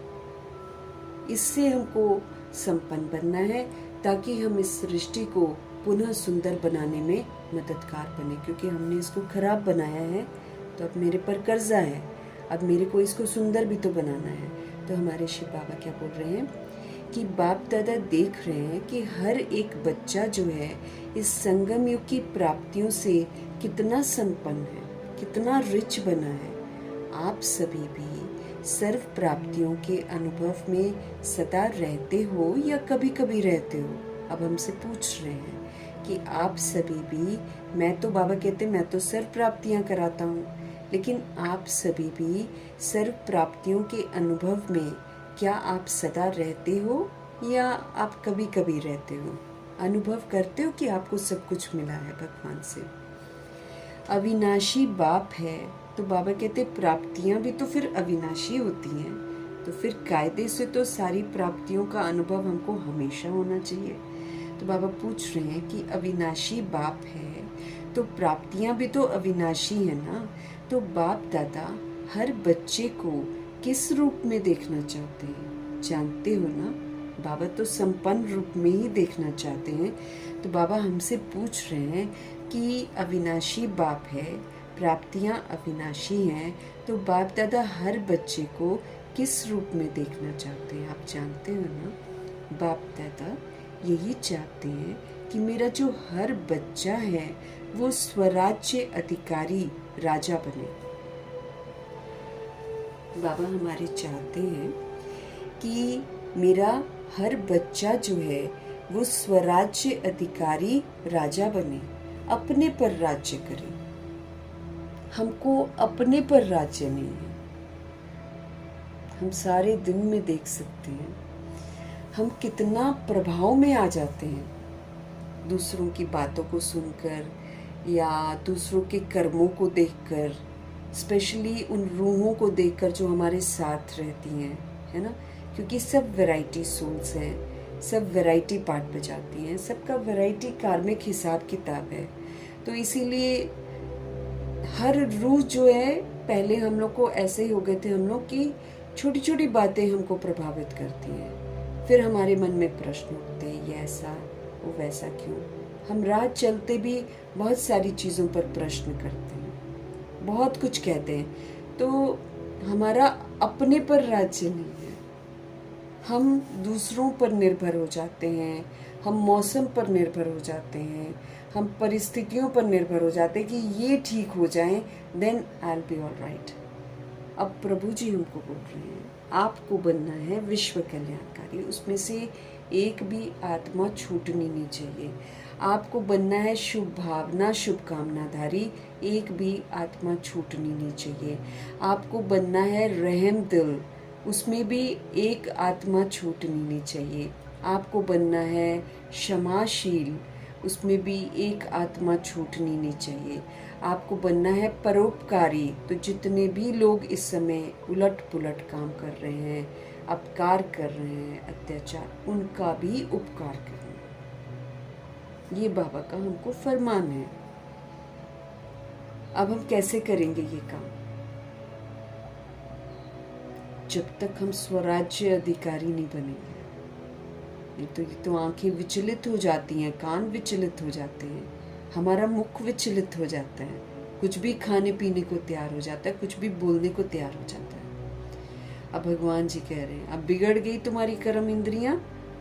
इससे हमको संपन्न बनना है ताकि हम इस सृष्टि को पुनः सुंदर बनाने में मददगार बने, क्योंकि हमने इसको खराब बनाया है तो अब मेरे पर कर्जा है, अब मेरे को इसको सुंदर भी तो बनाना है। तो हमारे शिव बाबा क्या बोल रहे हैं कि बाप दादा देख रहे हैं कि हर एक बच्चा जो है इस संगम युग की प्राप्तियों से कितना संपन्न है, कितना रिच बना है। आप सभी भी सर्व प्राप्तियों के अनुभव में सदा रहते हो या कभी कभी रहते हो? अब हमसे पूछ रहे हैं कि आप सभी भी, मैं तो बाबा कहते मैं तो सर्व प्राप्तियां कराता हूँ, लेकिन आप सभी भी सर्व प्राप्तियों के अनुभव में क्या आप सदा रहते हो या आप कभी कभी रहते हो? अनुभव करते हो कि आपको सब कुछ मिला है भगवान से? अविनाशी बाप है तो बाबा कहते प्राप्तियां भी तो फिर अविनाशी होती हैं, तो फिर कायदे से तो सारी प्राप्तियों का अनुभव हमको हमेशा होना चाहिए। तो बाबा पूछ रहे हैं कि अविनाशी बाप है तो प्राप्तियां भी तो अविनाशी है ना। तो बाप दादा हर बच्चे को किस रूप में देखना चाहते हैं? जानते हो ना, बाबा तो संपन्न रूप में ही देखना चाहते हैं। तो बाबा हमसे पूछ रहे हैं कि अविनाशी बाप है, प्राप्तियां अविनाशी हैं, तो बाप दादा हर बच्चे को किस रूप में देखना चाहते हैं? आप जानते हो ना, बाप दादा यही चाहते हैं कि मेरा जो हर बच्चा है वो स्वराज्य अधिकारी राजा बने। बाबा हमारे चाहते हैं कि मेरा हर बच्चा जो है वो स्वराज्य अधिकारी राजा बने, अपने पर राज्य करे। हमको अपने पर राज्य नहीं है। हम सारे दिन में देख सकते हैं हम कितना प्रभाव में आ जाते हैं दूसरों की बातों को सुनकर या दूसरों के कर्मों को देखकर, स्पेशली उन रूहों को देखकर जो हमारे साथ रहती हैं, है ना। क्योंकि सब वैरायटी सोल्स हैं, सब वैरायटी पार्ट बजाती हैं, सबका वैरायटी कार्मिक हिसाब किताब है। तो इसीलिए हर रूह जो है पहले हम लोग को ऐसे ही हो गए थे हम लोग कि छोटी छोटी बातें हमको प्रभावित करती हैं, फिर हमारे मन में प्रश्न उठते हैं, ये ऐसा वो वैसा क्यों। हम राह चलते भी बहुत सारी चीज़ों पर प्रश्न करते हैं, बहुत कुछ कहते हैं, तो हमारा अपने पर राज्य नहीं है। हम दूसरों पर निर्भर हो जाते हैं, हम मौसम पर निर्भर हो जाते हैं, हम परिस्थितियों पर निर्भर हो जाते हैं कि ये ठीक हो जाएं, then I will be all right. अब प्रभु जी हमको बोल रहे हैं आपको बनना है विश्व कल्याणकारी, उसमें से एक भी आत्मा छूटनी नहीं चाहिए। आपको बनना है शुभ भावना शुभकामनाधारी, एक भी आत्मा छूटनी नहीं चाहिए। आपको बनना है रहम दिल, उसमें भी एक आत्मा छूटनी नहीं चाहिए। आपको बनना है क्षमाशील, उसमें भी एक आत्मा छूटनी नहीं चाहिए। आपको बनना है परोपकारी, तो जितने भी लोग इस समय उलट पुलट काम कर रहे हैं, अपकार कर रहे हैं, अत्याचार, उनका भी उपकार करना, ये बाबा का हमको फरमान है। अब हम कैसे करेंगे ये काम? जब तक हम स्वराज्य अधिकारी नहीं बनेंगे। ये तो आंखें विचलित हो जाती हैं, कान विचलित हो जाते हैं, हमारा मुख विचलित हो जाता है, कुछ भी खाने पीने को तैयार हो जाता है, कुछ भी बोलने को तैयार हो जाता है। अब भगवान जी कह रहे हैं अब बिगड़ गई तुम्हारी कर्म इंद्रियां,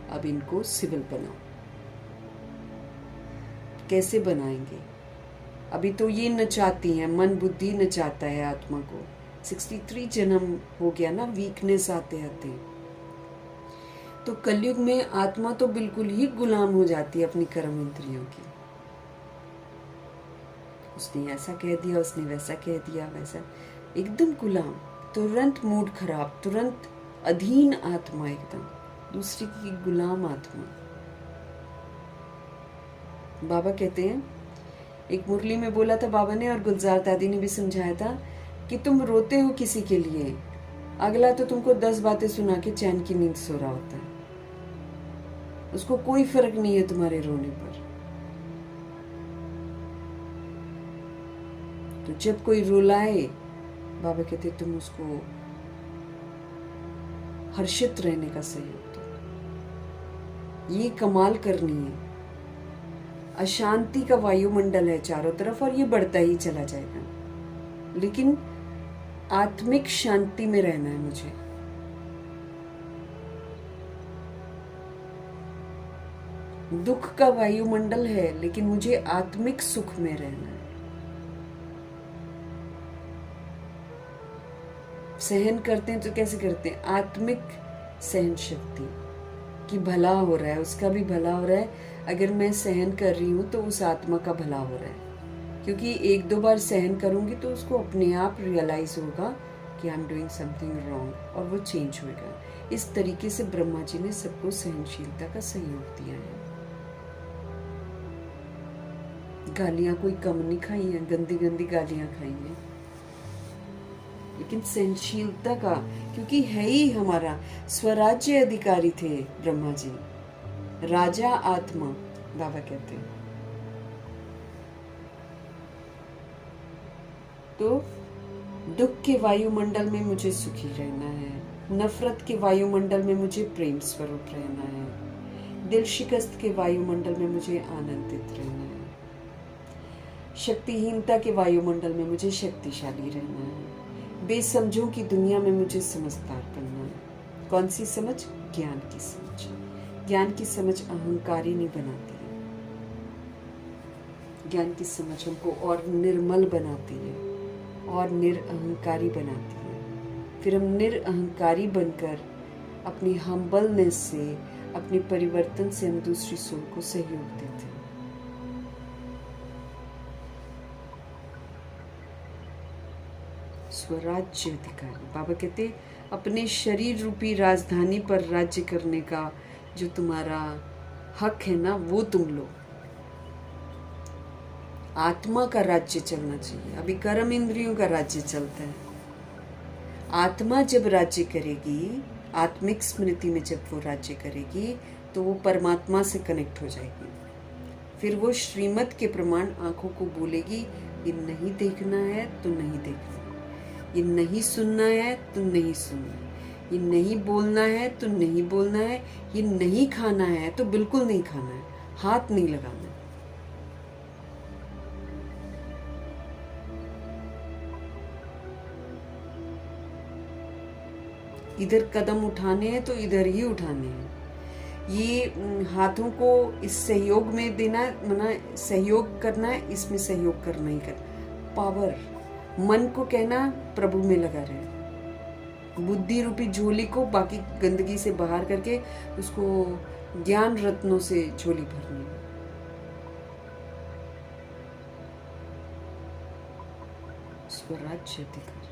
अब इनको सिविल बनाओ। कैसे बनाएंगे? अभी तो ये नचाती हैं, मन बुद्धि नचाता है आत्मा को। 63 जन्म हो गया ना वीकनेस आते आते। तो कलयुग में आत्मा तो बिल्कुल ही गुलाम हो जाती है अपनी कर्म इंद्रियों की। उसने ऐसा कह दिया, उसने वैसा कह दिया, वैसा एकदम गुलाम, तुरंत मूड खराब, तुरंत अधीन आत्मा, एकदम दूसरे की गुलाम आत्मा। बाबा कहते हैं, एक मुरली में बोला था बाबा ने और गुलजार दादी ने भी समझाया था कि तुम रोते हो किसी के लिए, अगला तो तुमको 10 बातें सुना के चैन की नींद सो रहा होता है, उसको कोई फर्क नहीं है तुम्हारे रोने पर। तो जब कोई रुलाए, बाबा कहते तुम उसको हर्षित रहने का सहयोग दो। ये कमाल करनी है। अशांति का वायुमंडल है चारों तरफ और ये बढ़ता ही चला जाएगा, लेकिन आत्मिक शांति में रहना है मुझे। दुख का वायुमंडल है, लेकिन मुझे आत्मिक सुख में रहना है। सहन करते हैं तो कैसे करते हैं? आत्मिक सहन शक्ति कि भला हो रहा है, उसका भी भला हो रहा है। अगर मैं सहन कर रही हूँ तो उस आत्मा का भला हो रहा है, क्योंकि 1-2 बार सहन करूंगी तो उसको अपने आप रियलाइज होगा कि I am doing something wrong, और वो चेंज होगा। इस तरीके से ब्रह्मा जी ने सबको सहनशीलता का सहयोग दिया है। गालियां कोई कम नहीं खाई हैं, गंदी गंदी गालियां खाई हैं, लेकिन सहनशीलता का, क्योंकि है ही हमारा स्वराज्य अधिकारी थे ब्रह्मा जी, राजा आत्मा बाबा कहते हैं। तो दुख के वायुमंडल में मुझे सुखी रहना है, नफरत के वायुमंडल में मुझे प्रेम स्वरूप रहना है, दिल शिकस्त के वायुमंडल में मुझे आनंदित रहना है, शक्तिहीनता के वायुमंडल में मुझे शक्तिशाली रहना है, बेसमझों की दुनिया में मुझे समझदार बनना है। कौन सी समझ? ज्ञान की समझ। ज्ञान की समझ अहंकारी नहीं बनाती है, ज्ञान की समझ हमको और निर्मल बनाती है और निरअहंकारी बनाती है। फिर हम निरअहंकारी बनकर अपनी हम्बलनेस से, अपने परिवर्तन से हम दूसरी सोल को सहयोग देते हैं। स्वराज्य अधिकारी बाबा कहते अपने शरीर रूपी राजधानी पर राज्य करने का जो तुम्हारा हक है ना, वो तुम लो। आत्मा का राज्य चलना चाहिए। अभी कर्म इंद्रियों का राज्य चलता है। आत्मा जब राज्य करेगी, आत्मिक स्मृति में जब वो राज्य करेगी, तो वो परमात्मा से कनेक्ट हो जाएगी। फिर वो श्रीमत के प्रमाण आंखों को बोलेगी, ये नहीं देखना है तो नहीं देखना। ये नहीं सुनना है तो नहीं सुनना है, ये नहीं बोलना है तो नहीं बोलना है, ये नहीं खाना है तो बिल्कुल नहीं खाना है, हाथ नहीं लगाना है। इधर कदम उठाने हैं तो इधर ही उठाने हैं। ये हाथों को इस सहयोग में देना, मना सहयोग करना है, इसमें सहयोग करना ही कर। पावर, मन को कहना प्रभु में लगा रहे, बुद्धि रूपी झोली को बाकी गंदगी से बाहर करके उसको ज्ञान रत्नों से झोली भरनी है। स्वराज्य अधिकार।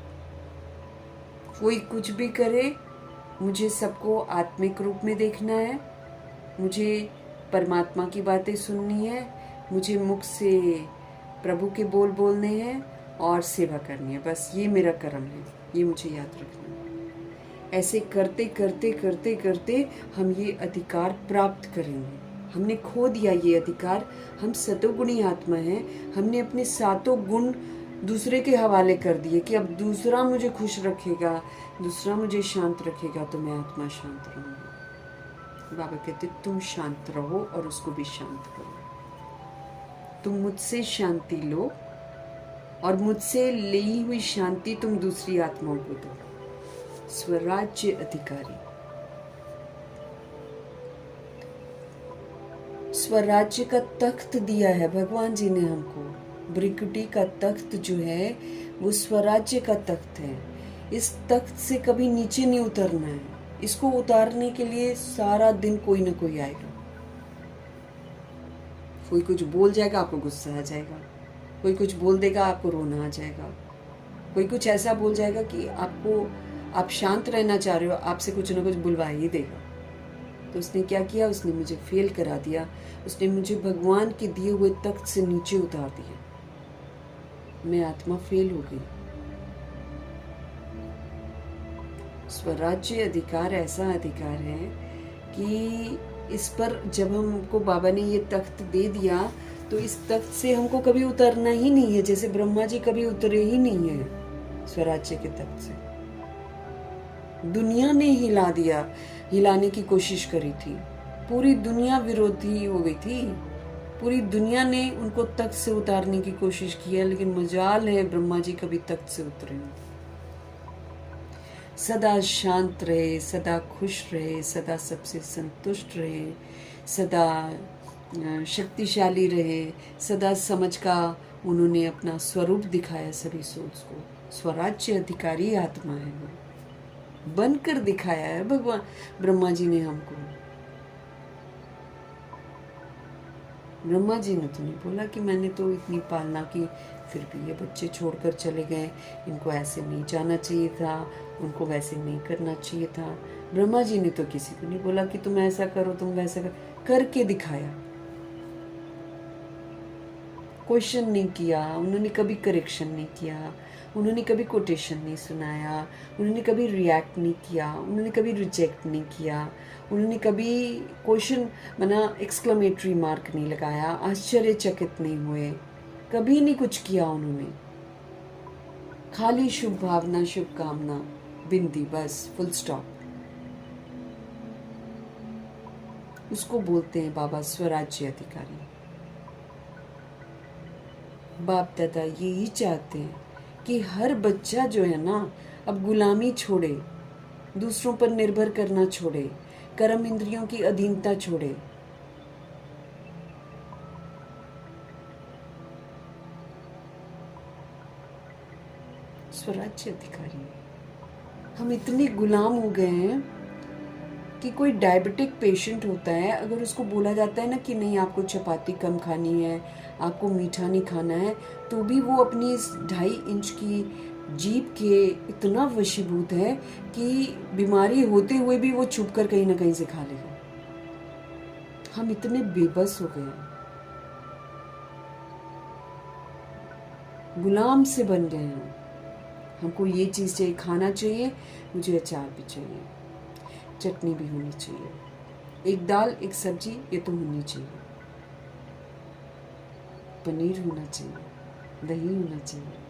कोई कुछ भी करे, मुझे सबको आत्मिक रूप में देखना है, मुझे परमात्मा की बातें सुननी है, मुझे मुख से प्रभु के बोल बोलने हैं और सेवा करनी है। बस ये मेरा कर्म है, ये मुझे याद रखना है। ऐसे करते करते करते करते हम ये अधिकार प्राप्त करेंगे। हमने खो दिया ये अधिकार। हम सतोगुणी आत्मा हैं। हमने अपने सातों गुण दूसरे के हवाले कर दिए कि अब दूसरा मुझे खुश रखेगा, दूसरा मुझे शांत रखेगा तो मैं आत्मा शांत रहूंगी। बाबा कहते तुम शांत रहो और उसको भी शांत करो। तुम मुझसे शांति लो और मुझसे ली हुई शांति तुम दूसरी आत्माओं को दो। स्वराज्य अधिकारी। स्वराज्य का तख्त दिया है भगवान जी ने हमको। ब्रिकुटी का तख्त जो है वो स्वराज्य का तख्त है। इस तख्त से कभी नीचे नहीं उतरना है। इसको उतारने के लिए सारा दिन कोई ना कोई आएगा। कोई कुछ बोल जाएगा, आपको गुस्सा आ जाएगा। कोई कुछ बोल देगा, आपको रोना आ जाएगा। कोई कुछ ऐसा बोल जाएगा कि आप शांत रहना चाह रहे हो, आपसे कुछ ना कुछ बुलवा ही देगा। तो उसने क्या किया, उसने मुझे फेल करा दिया। उसने मुझे भगवान के दिए हुए तख्त से नीचे उतार दिया। मैं आत्मा फेल हो गई। स्वराज्य अधिकार ऐसा अधिकार है कि इस पर जब हमको बाबा ने ये तख्त दे दिया तो इस तख्त से हमको कभी उतरना ही नहीं है। जैसे ब्रह्मा जी कभी उतरे ही नहीं है स्वराज्य के तख्त से। दुनिया ने हिला दिया, हिलाने की कोशिश करी थी। पूरी दुनिया विरोधी हो गई थी। पूरी दुनिया ने उनको तख्त से उतारने की कोशिश की है, लेकिन मजाल है ब्रह्मा जी कभी तख्त से उतरे नहीं। सदा शांत रहे, सदा खुश रहे, सदा सबसे संतुष्ट रहे, सदा शक्तिशाली रहे, सदा समझ का उन्होंने अपना स्वरूप दिखाया सभी सोच को। स्वराज्य अधिकारी आत्मा है वो, बनकर दिखाया है भगवान ब्रह्मा जी ने हमको। ब्रह्मा जी ने तो नहीं बोला कि मैंने तो इतनी पालना की, फिर भी ये बच्चे छोड़कर चले गए, इनको ऐसे नहीं जाना चाहिए था, उनको वैसे नहीं करना चाहिए था। ब्रह्मा जी ने तो किसी को नहीं बोला कि तुम ऐसा करो, तुम वैसा करके दिखाया। क्वेश्चन नहीं किया उन्होंने, कभी करेक्शन नहीं किया उन्होंने, कभी कोटेशन नहीं सुनाया उन्होंने, कभी रिएक्ट नहीं किया उन्होंने, कभी रिजेक्ट नहीं किया उन्होंने, कभी क्वेश्चन माना एक्सक्लेमेटरी मार्क नहीं लगाया, आश्चर्यचकित नहीं हुए, कभी नहीं कुछ किया उन्होंने। खाली शुभ भावना, शुभकामना, बिंदी, बस फुल स्टॉप। उसको बोलते हैं बाबा स्वराज्य अधिकारी। बाप दादा यही चाहते हैं कि हर बच्चा जो है ना अब गुलामी छोड़े, दूसरों पर निर्भर करना छोड़े, कर्म इंद्रियों की अधीनता छोड़े। स्वराज्य अधिकारी। हम इतने गुलाम हो गए हैं कि कोई डायबिटिक पेशेंट होता है, अगर उसको बोला जाता है ना कि नहीं आपको चपाती कम खानी है, आपको मीठा नहीं खाना है, तो भी वो अपनी इस 2.5 इंच की जीभ के इतना वशीभूत है कि बीमारी होते हुए भी वो छुप कर कहीं ना कहीं से खा लेगा। हम इतने बेबस हो गए, गुलाम से बन गए हैं। हमको ये चीज़ चाहिए, खाना चाहिए, मुझे अचार भी चाहिए, चटनी भी होनी चाहिए, एक दाल एक सब्जी ये तो होनी चाहिए, पनीर होना चाहिए, दही होना चाहिए।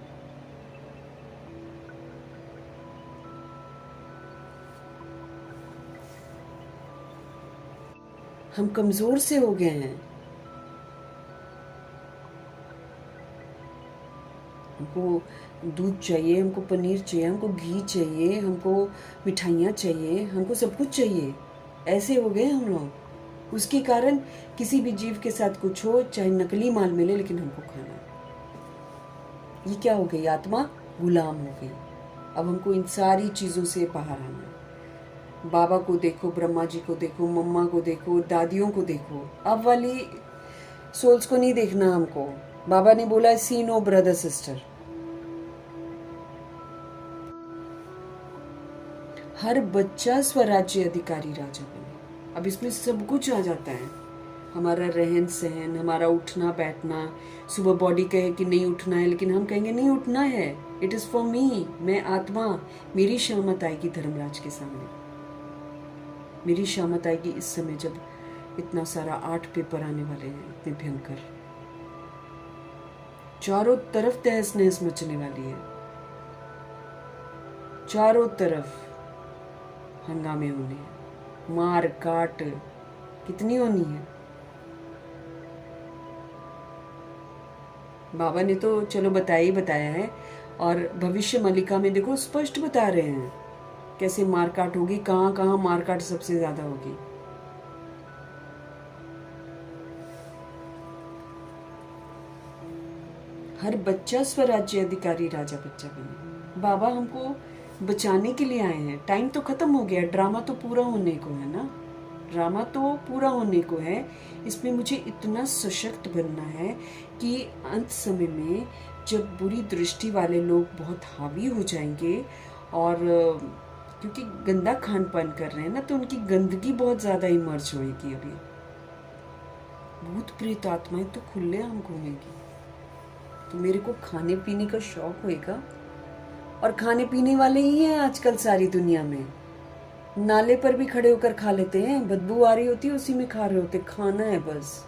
हम कमजोर से हो गए हैं। हमको दूध चाहिए, हमको पनीर चाहिए, हमको घी चाहिए, हमको मिठाइयाँ चाहिए, हमको सब कुछ चाहिए। ऐसे हो गए हम लोग। उसके कारण किसी भी जीव के साथ कुछ हो, चाहे नकली माल मिले, लेकिन हमको खाना है। ये क्या हो गई? आत्मा गुलाम हो गई। अब हमको इन सारी चीज़ों से बाहर आना है। बाबा को देखो, ब्रह्मा जी को देखो, मम्मा को देखो, दादियों को देखो। अब वाली सोल्स को नहीं देखना हमको। बाबा ने बोला सी नो ब्रदर सिस्टर। हर बच्चा स्वराज्य अधिकारी राजा बने। अब इसमें सब कुछ आ जाता है। हमारा रहन सहन, हमारा उठना बैठना। सुबह बॉडी कहे कि नहीं उठना है, लेकिन हम कहेंगे नहीं उठना है। It is for me. मैं आत्मा, मेरी शामत आएगी धर्मराज के सामने। मेरी शामत आएगी इस समय जब इतना सारा 8 पेपर आने वाले हैं, इतने भयंकर। चारों तरफ तहस नहस मचने वाली है। चारों तरफ हंगामे होने हैं, मार काट कितनी होनी है। बाबा ने तो चलो बताया ही बताया है, और भविष्य मलिका में देखो स्पष्ट बता रहे हैं कैसे मारकाट होगी, कहाँ कहाँ मारकाट सबसे ज्यादा होगी। हर बच्चा स्वराज्य अधिकारी राजा बच्चा बने। बाबा हमको बचाने के लिए आए हैं। टाइम तो खत्म हो गया, ड्रामा तो पूरा होने को है ना। ड्रामा तो पूरा होने को है। इसमें मुझे इतना सशक्त बनना है कि अंत समय में जब बुरी दृष्टि वाले लोग बहुत हावी हो जाएंगे, और क्योंकि गंदा खान पान कर रहे हैं ना, तो उनकी गंदगी बहुत ज़्यादा इमर्ज होएगी। अभी भूत प्रेत आत्माएं तो खुले हम घूमेंगी। तो मेरे को खाने पीने का शौक होएगा, और खाने पीने वाले ही हैं आजकल सारी दुनिया में। नाले पर भी खड़े होकर खा लेते हैं, बदबू आ रही होती है उसी में खा रहे होते। खाना है बस।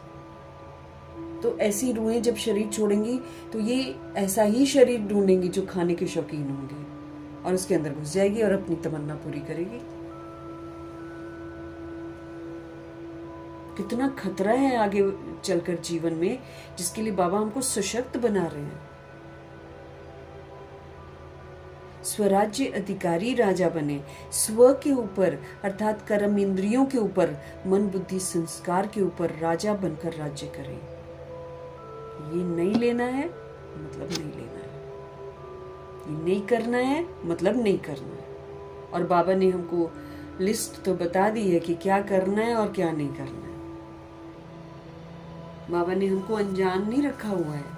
तो ऐसी रूहें जब शरीर छोड़ेंगी तो ये ऐसा ही शरीर ढूंढेंगी जो खाने के शौकीन होंगे, और उसके अंदर घुस जाएगी और अपनी तमन्ना पूरी करेगी। कितना खतरा है आगे चलकर जीवन में, जिसके लिए बाबा हमको सशक्त बना रहे हैं। स्वराज्य अधिकारी राजा बने। स्व के ऊपर अर्थात कर्म इंद्रियों के ऊपर, मन बुद्धि संस्कार के ऊपर राजा बनकर राज्य करें। ये नहीं लेना है मतलब नहीं लेना है, ये नहीं करना है मतलब नहीं करना है। और बाबा ने हमको लिस्ट तो बता दी है कि क्या करना है और क्या नहीं करना है। बाबा ने हमको अनजान नहीं रखा हुआ है।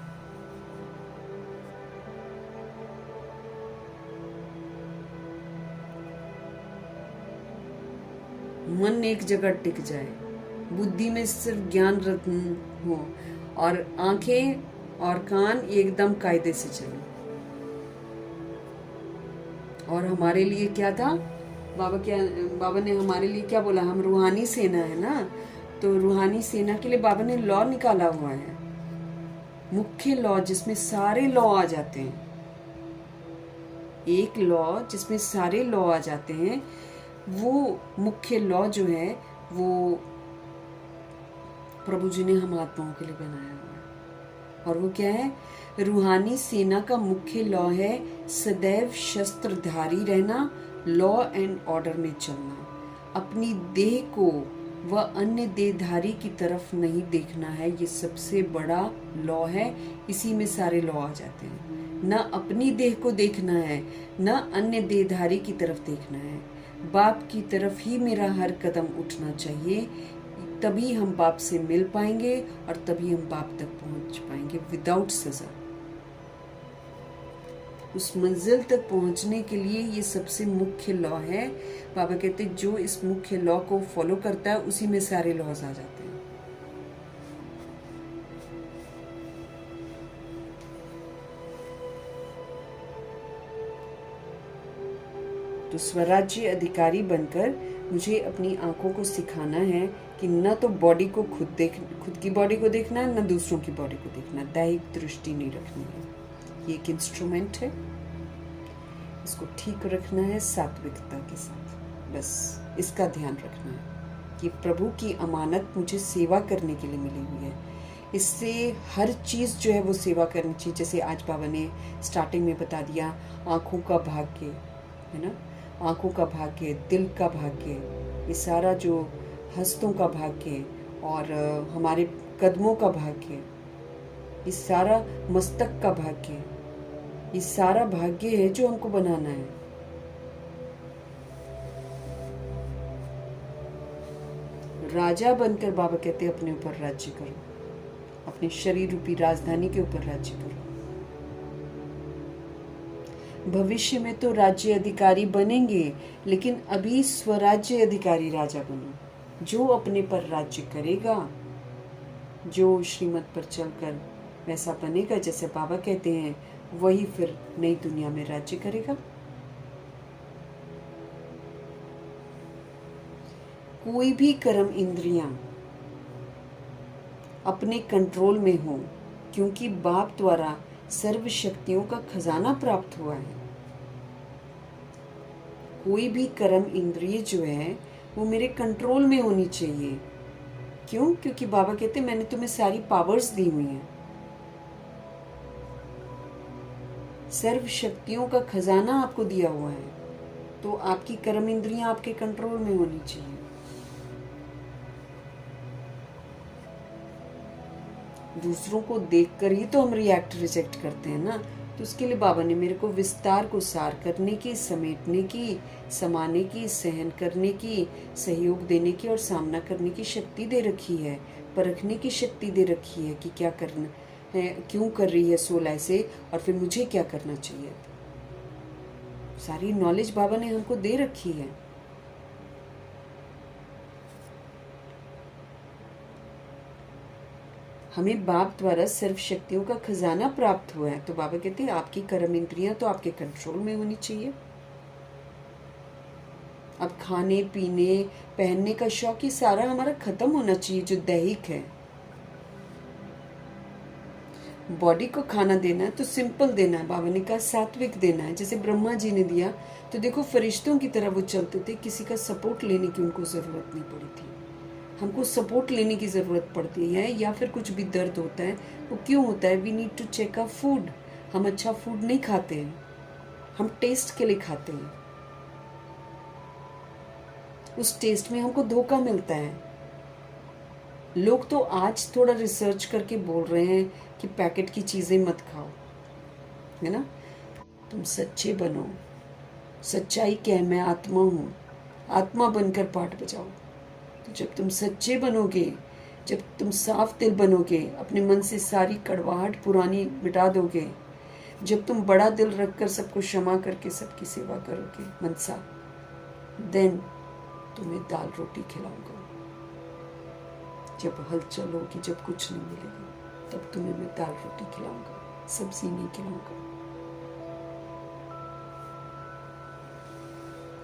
मन एक जगह टिक जाए, बुद्धि में सिर्फ ज्ञान रत्न हो, और आंखें और कान एकदम कायदे से चले। और हमारे लिए क्या था, बाबा ने हमारे लिए क्या बोला? हम रूहानी सेना है ना, तो रूहानी सेना के लिए बाबा ने लॉ निकाला हुआ है, मुख्य लॉ जिसमें सारे लॉ आ जाते हैं। एक लॉ जिसमें सारे लॉ आ जाते हैं, वो मुख्य लॉ जो है वो प्रभु जी ने हम आत्माओं के लिए बनाया हुआ है। और वो क्या है? रूहानी सेना का मुख्य लॉ है सदैव शस्त्रधारी रहना, लॉ एंड ऑर्डर में चलना। अपनी देह को व अन्य देहधारी की तरफ नहीं देखना है, ये सबसे बड़ा लॉ है। इसी में सारे लॉ आ जाते हैं। न अपनी देह को देखना है, न अन्य देहधारी की तरफ देखना है। बाप की तरफ ही मेरा हर कदम उठना चाहिए, तभी हम बाप से मिल पाएंगे और तभी हम बाप तक पहुंच पाएंगे विदाउट सजा। उस मंजिल तक पहुंचने के लिए ये सबसे मुख्य लॉ है। बाबा कहते हैं जो इस मुख्य लॉ को फॉलो करता है उसी में सारे लॉज आ जाते हैं। तो स्वराज्य अधिकारी बनकर मुझे अपनी आंखों को सिखाना है कि न तो बॉडी को खुद की बॉडी को देखना है, न दूसरों की बॉडी को देखना। दैहिक दृष्टि नहीं रखनी है। ये एक इंस्ट्रूमेंट है, इसको ठीक रखना है सात्विकता के साथ, बस इसका ध्यान रखना है। कि प्रभु की अमानत मुझे सेवा करने के लिए मिली हुई है। इससे हर चीज़ जो है वो सेवा करनी चाहिए। जैसे आज बाबा ने स्टार्टिंग में बता दिया, आँखों का भाग्य है ना, आँखों का भाग्य, दिल का भाग्य, ये सारा जो हस्तों का भाग्य और हमारे कदमों का भाग्य, ये सारा मस्तक का भाग्य, ये सारा भाग्य है जो हमको बनाना है। राजा बनकर बाबा कहते हैं अपने ऊपर राज्य करो, अपने शरीर रूपी राजधानी के ऊपर राज्य करो। भविष्य में तो राज्य अधिकारी बनेंगे, लेकिन अभी स्वराज्य अधिकारी राजा बनो। जो अपने पर राज्य करेगा, जो श्रीमत पर चलकर वैसा बनेगा जैसे बाबा कहते हैं, वही फिर नई दुनिया में राज्य करेगा। कोई भी कर्म इंद्रियां अपने कंट्रोल में हो, क्योंकि बाप द्वारा सर्व शक्तियों का खजाना प्राप्त हुआ है। कोई भी कर्म इंद्रिय जो है वो मेरे कंट्रोल में होनी चाहिए। क्यों? क्योंकि बाबा कहते मैंने तुम्हें सारी पावर्स दी हुई हैं। सर्व शक्तियों का खजाना आपको दिया हुआ है, तो आपकी कर्म इंद्रियां आपके कंट्रोल में होनी चाहिए। दूसरों को देखकर ही तो हम रिएक्ट रिजेक्ट करते हैं ना। तो उसके लिए बाबा ने मेरे को विस्तार को सार करने की, समेटने की, समाने की, सहन करने की, सहयोग देने की और सामना करने की शक्ति दे रखी है, परखने की शक्ति दे रखी है कि क्या करना है, क्यों कर रही है सोल ऐसे, और फिर मुझे क्या करना चाहिए। सारी नॉलेज बाबा ने हमको दे रखी है। हमें बाप द्वारा सर्व शक्तियों का खजाना प्राप्त हुआ है। तो बाबा कहते हैं आपकी कर्म इंद्रियां तो आपके कंट्रोल में होनी चाहिए। अब खाने पीने पहनने का शौक ये सारा हमारा खत्म होना चाहिए, जो दैहिक है। बॉडी को खाना देना है तो सिंपल देना है। बाबा ने कहा सात्विक देना है। जैसे ब्रह्मा जी ने दिया तो देखो फरिश्तों की तरह वो चलते थे, किसी का सपोर्ट लेने की उनको जरूरत नहीं पड़ी थी। हमको सपोर्ट लेने की ज़रूरत पड़ती है, या फिर कुछ भी दर्द होता है, वो क्यों होता है? We need to check our food. हम अच्छा फूड नहीं खाते हैं, हम टेस्ट के लिए खाते हैं। उस टेस्ट में हमको धोखा मिलता है। लोग तो आज थोड़ा रिसर्च करके बोल रहे हैं कि पैकेट की चीज़ें मत खाओ, है ना। तुम सच्चे बनो। सच्चाई क्या है? मैं आत्मा हूँ। आत्मा बनकर पाठ बजाओ। तो जब तुम सच्चे बनोगे, जब तुम साफ दिल बनोगे, अपने मन से सारी कड़वाहट पुरानी मिटा दोगे, जब तुम बड़ा दिल रखकर सबको क्षमा करके सबकी सेवा करोगे मनसा, देन तुम्हें दाल रोटी खिलाऊंगा। जब हलचल होगी, जब कुछ नहीं मिलेगा, तब तुम्हें मैं दाल रोटी खिलाऊंगा, सब्जी नहीं खिलाऊंगा।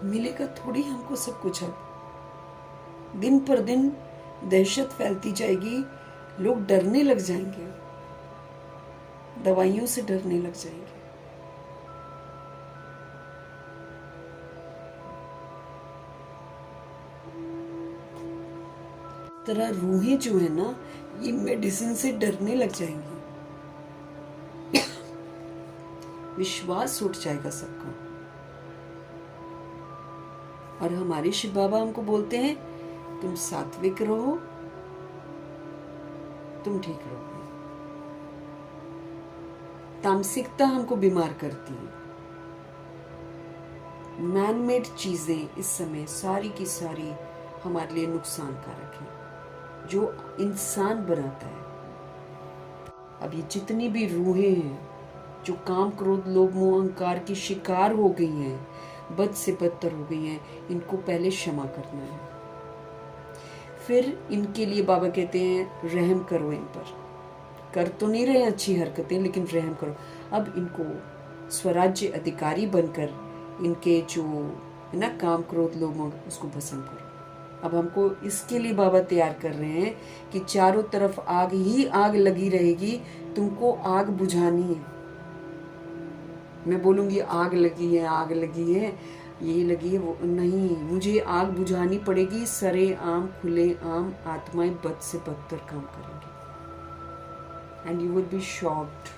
मिलेगा थोड़ी हमको सब कुछ। अब दिन पर दिन दहशत फैलती जाएगी, लोग डरने लग जाएंगे, दवाइयों से डरने लग जाएंगे। तरह रूहें जो है ना, ये मेडिसिन से डरने लग जाएंगी। विश्वास उठ जाएगा सबका। और हमारे शिव बाबा हमको बोलते हैं तुम सात्विक रहो, तुम ठीक रहोगे। तामसिकता हमको बीमार करती है। मैन मेड चीजें इस समय सारी की सारी हमारे लिए नुकसानकारक है, जो इंसान बनाता है। अब ये जितनी भी रूहें हैं जो काम क्रोध लोभ मोह अहंकार की शिकार हो गई हैं, बद से बदतर हो गई हैं, इनको पहले क्षमा करना है। फिर इनके लिए बाबा कहते हैं रहम करो। इन पर कर तो नहीं रहे अच्छी हरकतें, लेकिन रहम करो। अब इनको स्वराज्य अधिकारी बनकर इनके जो है ना काम क्रोध लोभ मोह, उसको भस्म करो। अब हमको इसके लिए बाबा तैयार कर रहे हैं कि चारों तरफ आग ही आग लगी रहेगी, तुमको आग बुझानी है। मैं बोलूंगी आग लगी है, आग लगी है, ये लगी है वो नहीं, मुझे आग बुझानी पड़ेगी, सरे आम खुले आम, आत्माएं बद से बदतर काम करेंगी। And you will be shocked.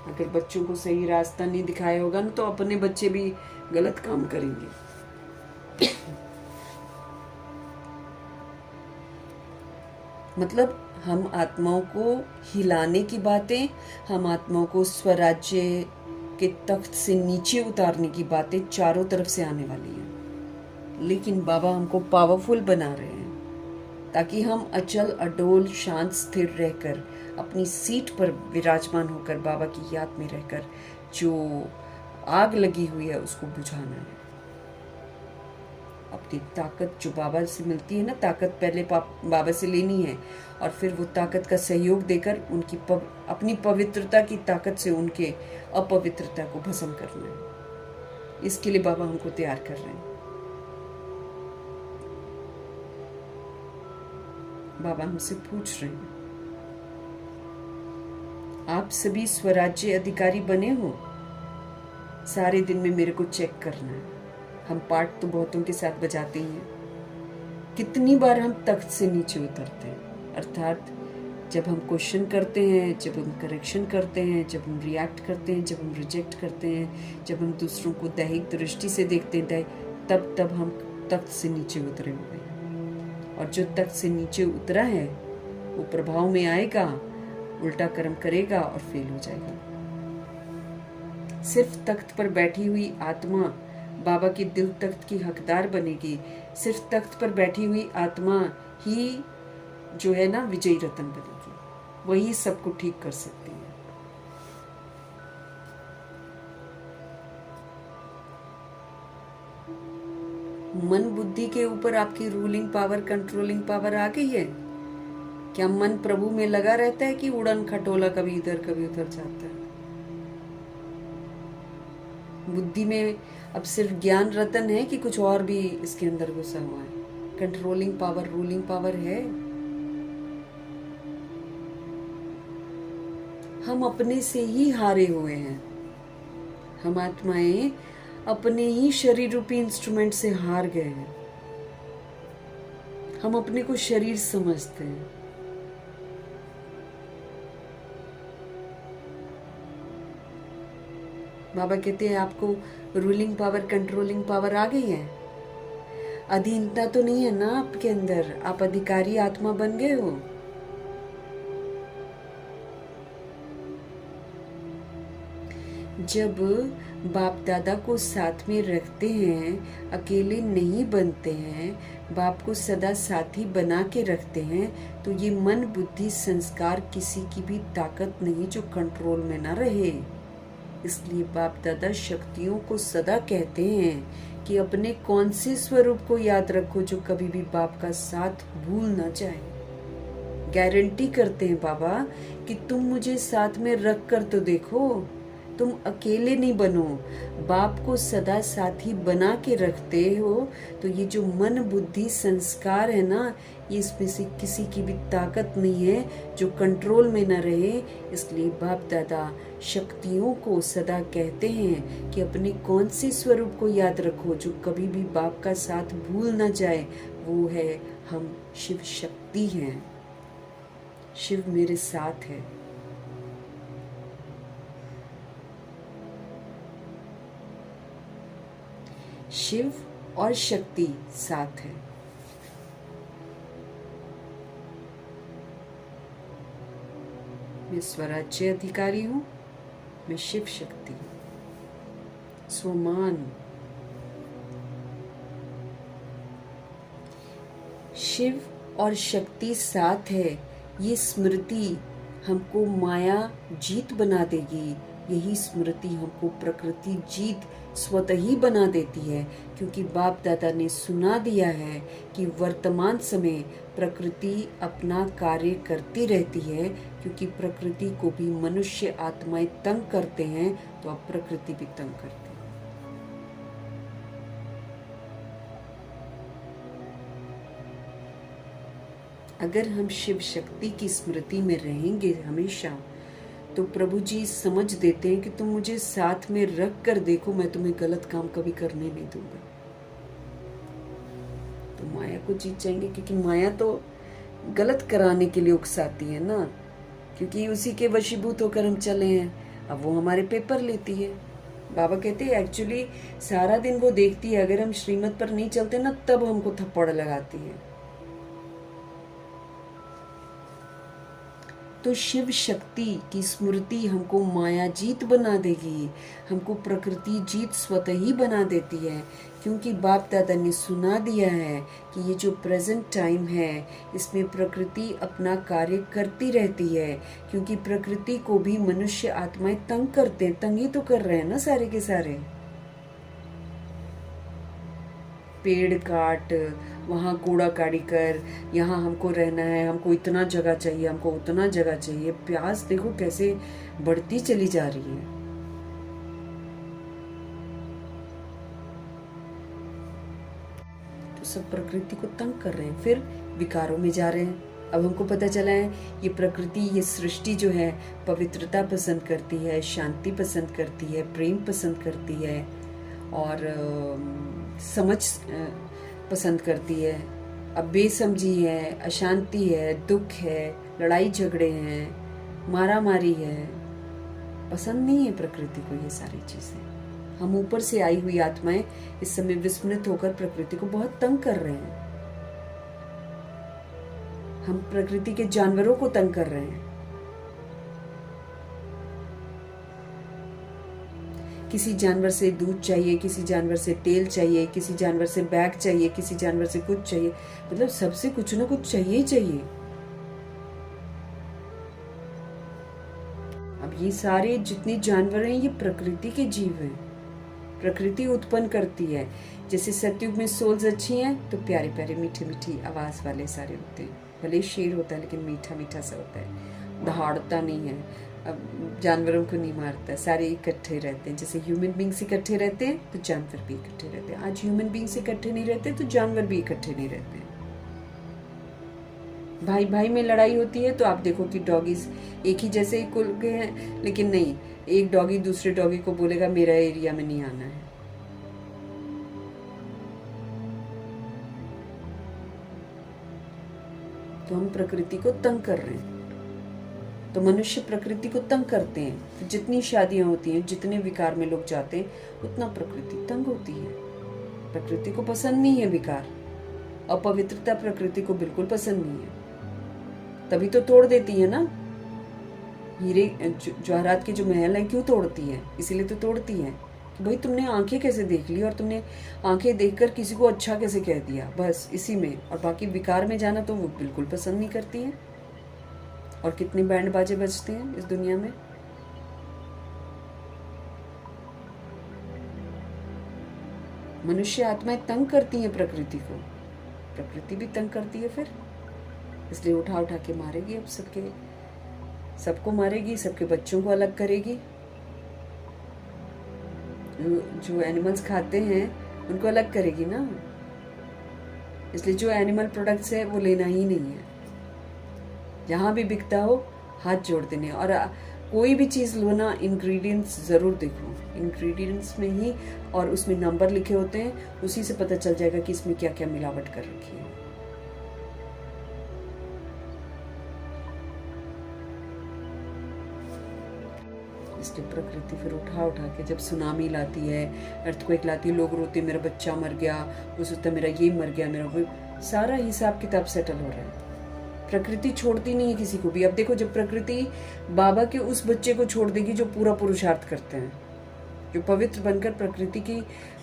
अगर बच्चों को सही रास्ता नहीं दिखाया होगा ना, तो अपने बच्चे भी गलत काम करेंगे। मतलब हम आत्माओं को हिलाने की बातें, हम आत्माओं को स्वराज्य के तख्त से नीचे उतारने की बातें चारों तरफ से आने वाली हैं। लेकिन बाबा हमको पावरफुल बना रहे हैं ताकि हम अचल अडोल शांत स्थिर रहकर अपनी सीट पर विराजमान होकर बाबा की याद में रहकर जो आग लगी हुई है उसको बुझाना है। अपनी ताकत जो बाबा से मिलती है ना, ताकत पहले बाबा से लेनी है और फिर वो ताकत का सहयोग देकर उनकी अपनी पवित्रता की ताकत से उनके अपवित्रता को भस्म करना है। इसके लिए बाबा हमको तैयार कर रहे हैं। बाबा हमसे पूछ रहे हैं, आप सभी स्वराज्य अधिकारी बने हो? सारे दिन में मेरे को चेक करना है। हम पार्ट तो बहुतों के साथ बजाते ही हैं। कितनी बार हम तख्त से नीचे उतरते हैं, अर्थात जब हम क्वेश्चन करते हैं, जब हम करेक्शन करते हैं, जब हम रिएक्ट करते हैं, जब हम रिजेक्ट करते हैं, जब हम दूसरों को दैहिक दृष्टि से देखते हैं, तब हम तख्त से नीचे उतरे हुए हैं। और जो तख्त से नीचे उतरा है वो प्रभाव में आएगा, उल्टा कर्म करेगा और फेल हो जाएगा। सिर्फ तख्त पर बैठी हुई आत्मा बाबा की दिल तख्त की हकदार बनेगी। सिर्फ तख्त पर बैठी हुई आत्मा ही जो है ना विजयी रतन बनेगी, वही सबको ठीक कर सकती है। मन बुद्धि के ऊपर आपकी रूलिंग पावर, कंट्रोलिंग पावर आ गई है क्या? मन प्रभु में लगा रहता है कि उड़न खटोला कभी इधर कभी उधर जाता है? बुद्धि में अब सिर्फ ज्ञान रतन है कि कुछ और भी इसके अंदर घुसा हुआ है? कंट्रोलिंग पावर, रूलिंग पावर है। हम अपने से ही हारे हुए हैं। हम आत्माएं अपने ही शरीर रूपी इंस्ट्रूमेंट से हार गए हैं। हम अपने को शरीर समझते हैं। बाबा कहते हैं आपको रूलिंग पावर, कंट्रोलिंग पावर आ गई है। अधीनता तो नहीं है ना आपके अंदर, आप अधिकारी आत्मा बन गए हो। जब बाप दादा को साथ में रखते हैं, अकेले नहीं बनते हैं, बाप को सदा साथी बना के रखते हैं, तो ये मन बुद्धि संस्कार किसी की भी ताकत नहीं जो कंट्रोल में ना रहे। इसलिए बाप दादा शक्तियों को सदा कहते हैं कि अपने कौन से स्वरूप को याद रखो जो कभी भी बाप का साथ भूल ना जाए। गारंटी करते हैं बाबा कि तुम मुझे साथ में रख कर तो देखो, तुम अकेले नहीं बनो। बाप को सदा साथी बना के रखते हो, तो ये जो मन बुद्धि संस्कार है ना, ये इसमें से किसी की भी ताकत नहीं है जो कंट्रोल में न रहे। इसलिए बाप दादा शक्तियों को सदा कहते हैं कि अपने कौन से स्वरूप को याद रखो जो कभी भी बाप का साथ भूल न जाए। वो है हम शिव शक्ति हैं। शिव मेरे साथ है। शिव और शक्ति साथ है। मैं स्वराज्य अधिकारी हूं, मैं शिव शक्ति हूं। स्वमान शिव और शक्ति साथ है। ये स्मृति हमको माया जीत बना देगी। यही स्मृति हमको प्रकृति जीत स्वतः ही बना देती है, क्योंकि बाप दादा ने सुना दिया है कि वर्तमान समय प्रकृति अपना कार्य करती रहती है, क्योंकि प्रकृति को भी मनुष्य आत्माएं तंग करते हैं, तो अब प्रकृति भी तंग करती है। अगर हम शिव शक्ति की स्मृति में रहेंगे हमेशा, तो प्रभु जी समझ देते हैं कि तुम मुझे साथ में रख कर देखो, मैं तुम्हें गलत काम कभी करने नहीं दूंगा। तो माया को जीत जाएंगे, क्योंकि माया तो गलत कराने के लिए उकसाती है ना, क्योंकि उसी के वशीभूत होकर हम चले हैं। अब वो हमारे पेपर लेती है। बाबा कहते हैं एक्चुअली सारा दिन वो देखती है, अगर हम श्रीमत पर नहीं चलते ना तब हमको थप्पड़ लगाती है। तो शिव शक्ति की स्मृति हमको माया जीत बना देगी, हमको प्रकृति जीत स्वतः ही बना देती है, क्योंकि बाप दादा ने सुना दिया है कि ये जो प्रेजेंट टाइम है इसमें प्रकृति अपना कार्य करती रहती है, क्योंकि प्रकृति को भी मनुष्य आत्माएं तंग करते हैं, तंग ही तो कर रहे हैं ना सारे के सारे। पेड़ काट, वहाँ कूड़ा काड़ी कर, यहाँ हमको रहना है, हमको इतना जगह चाहिए, हमको उतना जगह चाहिए। प्यास देखो कैसे बढ़ती चली जा रही है। तो सब प्रकृति को तंग कर रहे हैं, फिर विकारों में जा रहे हैं। अब हमको पता चला है ये प्रकृति, ये सृष्टि जो है पवित्रता पसंद करती है, शांति पसंद करती है, प्रेम पसंद करती है और समझ पसंद करती है। अब बेसमझी है, अशांति है, दुख है, लड़ाई झगड़े हैं, मारा मारी है, पसंद नहीं है प्रकृति को ये सारी चीजें। हम ऊपर से आई हुई आत्माएं इस समय विस्मृत होकर प्रकृति को बहुत तंग कर रहे हैं। हम प्रकृति के जानवरों को तंग कर रहे हैं। किसी जानवर से दूध चाहिए, किसी जानवर से तेल चाहिए, किसी जानवर से बैग चाहिए, किसी जानवर से कुछ चाहिए, मतलब सबसे कुछ ना कुछ चाहिए ही चाहिए। अब ये सारे जितने जानवर हैं ये प्रकृति के जीव हैं, प्रकृति उत्पन्न करती है। जैसे सतयुग में सोल्स अच्छी हैं तो प्यारे प्यारे मीठी मीठी आवाज वाले सारे होते हैं, भले शेर होता है लेकिन मीठा मीठा सा होता है, दहाड़ता नहीं है, अब जानवरों को नहीं मारता, सारे इकट्ठे रहते हैं। जैसे ह्यूमन बींग्स इकट्ठे रहते हैं तो जानवर भी इकट्ठे रहते हैं। आज ह्यूमन बींग्स इकट्ठे नहीं रहते तो जानवर भी इकट्ठे नहीं रहते हैं। भाई भाई में लड़ाई होती है तो आप देखो कि डॉगीज एक ही जैसे ही कुल गए हैं, लेकिन नहीं, एक डॉगी दूसरे डॉगी को बोलेगा मेरा एरिया में नहीं आना है। तो हम प्रकृति को तंग कर रहे हैं। तो मनुष्य प्रकृति को तंग करते हैं, तो जितनी शादियां होती हैं, जितने विकार में लोग जाते हैं, उतना प्रकृति तंग होती है। प्रकृति को पसंद नहीं है विकार, अपवित्रता प्रकृति को बिल्कुल पसंद नहीं है, तभी तो तोड़ देती है ना। हीरे जवाहरात के जो महल है क्यों तोड़ती है? इसीलिए तो तोड़ती है कि भाई तुमने आंखें कैसे देख ली और तुमने आंखें देखकर किसी को अच्छा कैसे कह दिया, बस इसी में। और बाकी विकार में जाना तो वो बिल्कुल पसंद नहीं करती है। और कितने बैंड बाजे बजते हैं इस दुनिया में। मनुष्य आत्माएं तंग करती हैं प्रकृति को, प्रकृति भी तंग करती है फिर, इसलिए उठा उठा के मारेगी। अब सबको मारेगी, सबके बच्चों को अलग करेगी। जो एनिमल्स खाते हैं उनको अलग करेगी ना, इसलिए जो एनिमल प्रोडक्ट्स है वो लेना ही नहीं है। जहाँ भी बिकता हो हाथ जोड़ देने। और कोई भी चीज़ लो ना, इंग्रेडिएंट्स ज़रूर देखो, इंग्रेडिएंट्स में ही और उसमें नंबर लिखे होते हैं, उसी से पता चल जाएगा कि इसमें क्या क्या मिलावट कर रखी है। इसलिए प्रकृति फिर उठा उठा के जब सुनामी लाती है, अर्थक्वेक लाती है, लोग रोते मेरा बच्चा मर गया, वो सोचता मेरा ये मर गया, मेरा वो, सारा हिसाब किताब सेटल हो रहा है। प्रकृति छोड़ती नहीं है किसी को भी। अब देखो जब प्रकृति बाबा के उस बच्चे को छोड़ देगी जो पूरा पुरुषार्थ करते हैं, जो पवित्र बनकर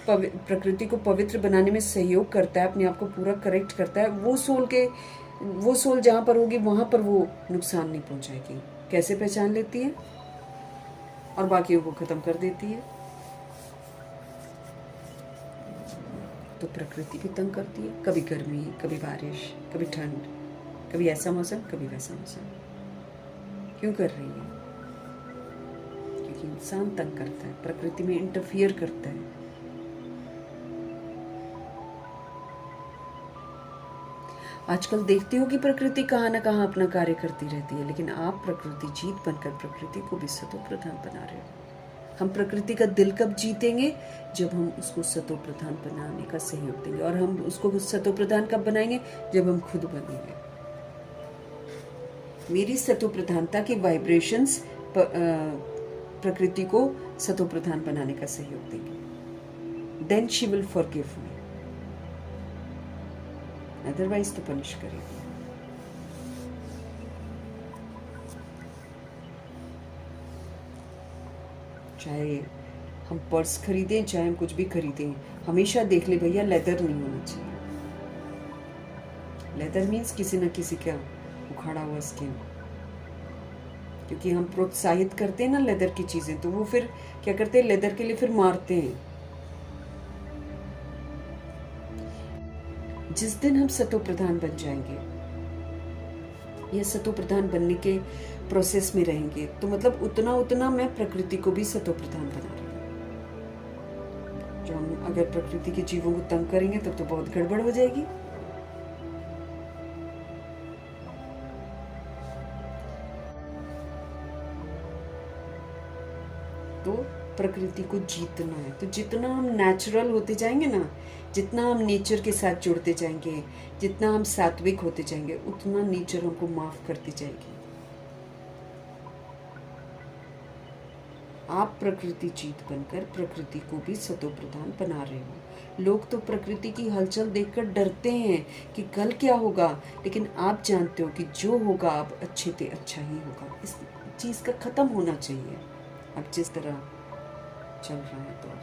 प्रकृति को पवित्र बनाने में सहयोग करता है, अपने आप को पूरा करेक्ट करता है, वो सोल जहां पर होगी वहां पर वो नुकसान नहीं पहुंचाएगी। कैसे पहचान लेती है और बाकियों को खत्म कर देती है। तो प्रकृति भी तंग करती है, कभी गर्मी, कभी बारिश, कभी ठंड, कभी ऐसा मौसम, कभी वैसा मौसम। क्यों कर रही है? क्योंकि इंसान तंग करता है, प्रकृति में इंटरफियर करता है। आजकल देखते हो कि प्रकृति कहाँ ना कहाँ अपना कार्य करती रहती है, लेकिन आप प्रकृति जीत बनकर प्रकृति को भी सतो प्रधान बना रहे हो। हम प्रकृति का दिल कब जीतेंगे? जब हम उसको सतो प्रधान बनाने का सहयोग देंगे। और हम उसको सतो प्रधान कब बनाएंगे? जब हम खुद बनेंगे। मेरी सतो प्रधानता की वाइब्रेशंस प्रकृति को सतो प्रधान बनाने का सहयोग देंगे। Then she will forgive me, otherwise तो पनिश करेगी। चाहे हम पर्स खरीदें, चाहे हम कुछ भी खरीदें, हमेशा देख ले भैया लेदर नहीं होना चाहिए। लेदर मीन्स किसी न किसी का उखाड़ा हुआ स्किन, क्योंकि हम प्रोत्साहित करते हैं ना लेदर की चीजें, तो वो फिर क्या करते हैं, लेदर के लिए फिर मारते हैं। जिस दिन हम सतो प्रधान बन जाएंगे या सतो प्रधान बनने के प्रोसेस में रहेंगे, तो मतलब उतना उतना मैं प्रकृति को भी सतो प्रधान बना रही हूँ। जो हम अगर प्रकृति के जीवों को तंग करेंगे तब तो बहुत गड़बड़ हो जाएगी। तो प्रकृति को जीतना है। तो जितना हम नेचुरल होते जाएंगे ना, जितना हम नेचर के साथ जुड़ते जाएंगे, जितना हम सात्विक होते जाएंगे, उतना नेचर हमको माफ करती जाएगी। आप प्रकृति जीत बनकर प्रकृति को भी सतो प्रधान बना रहे हो। लोग तो प्रकृति की हलचल देखकर डरते हैं कि कल क्या होगा, लेकिन आप जानते हो कि जो होगा अब अच्छे से अच्छा ही होगा। इस चीज का खत्म होना चाहिए अब जिस तरह चल रहा है दौर।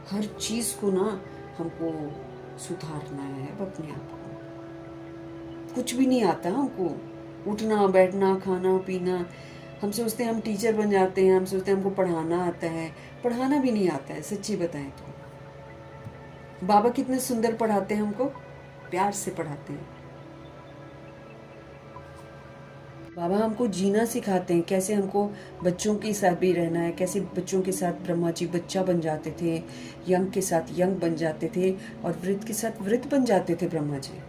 हर चीज को ना हमको सुधारना है अब अपने आप को। कुछ भी नहीं आता हमको, उठना बैठना खाना पीना। हम सोचते हैं हम टीचर बन जाते हैं, हम सोचते हैं हमको पढ़ाना आता है, पढ़ाना भी नहीं आता है। सच्ची बताएं तो बाबा कितने सुंदर पढ़ाते हैं, हमको प्यार से पढ़ाते हैं। बाबा हमको जीना सिखाते हैं, कैसे हमको बच्चों के साथ भी रहना है, कैसे बच्चों के साथ ब्रह्मा जी बच्चा बन जाते थे, यंग के साथ यंग बन जाते थे, और वृद्ध के साथ वृद्ध बन जाते थे ब्रह्मा जी।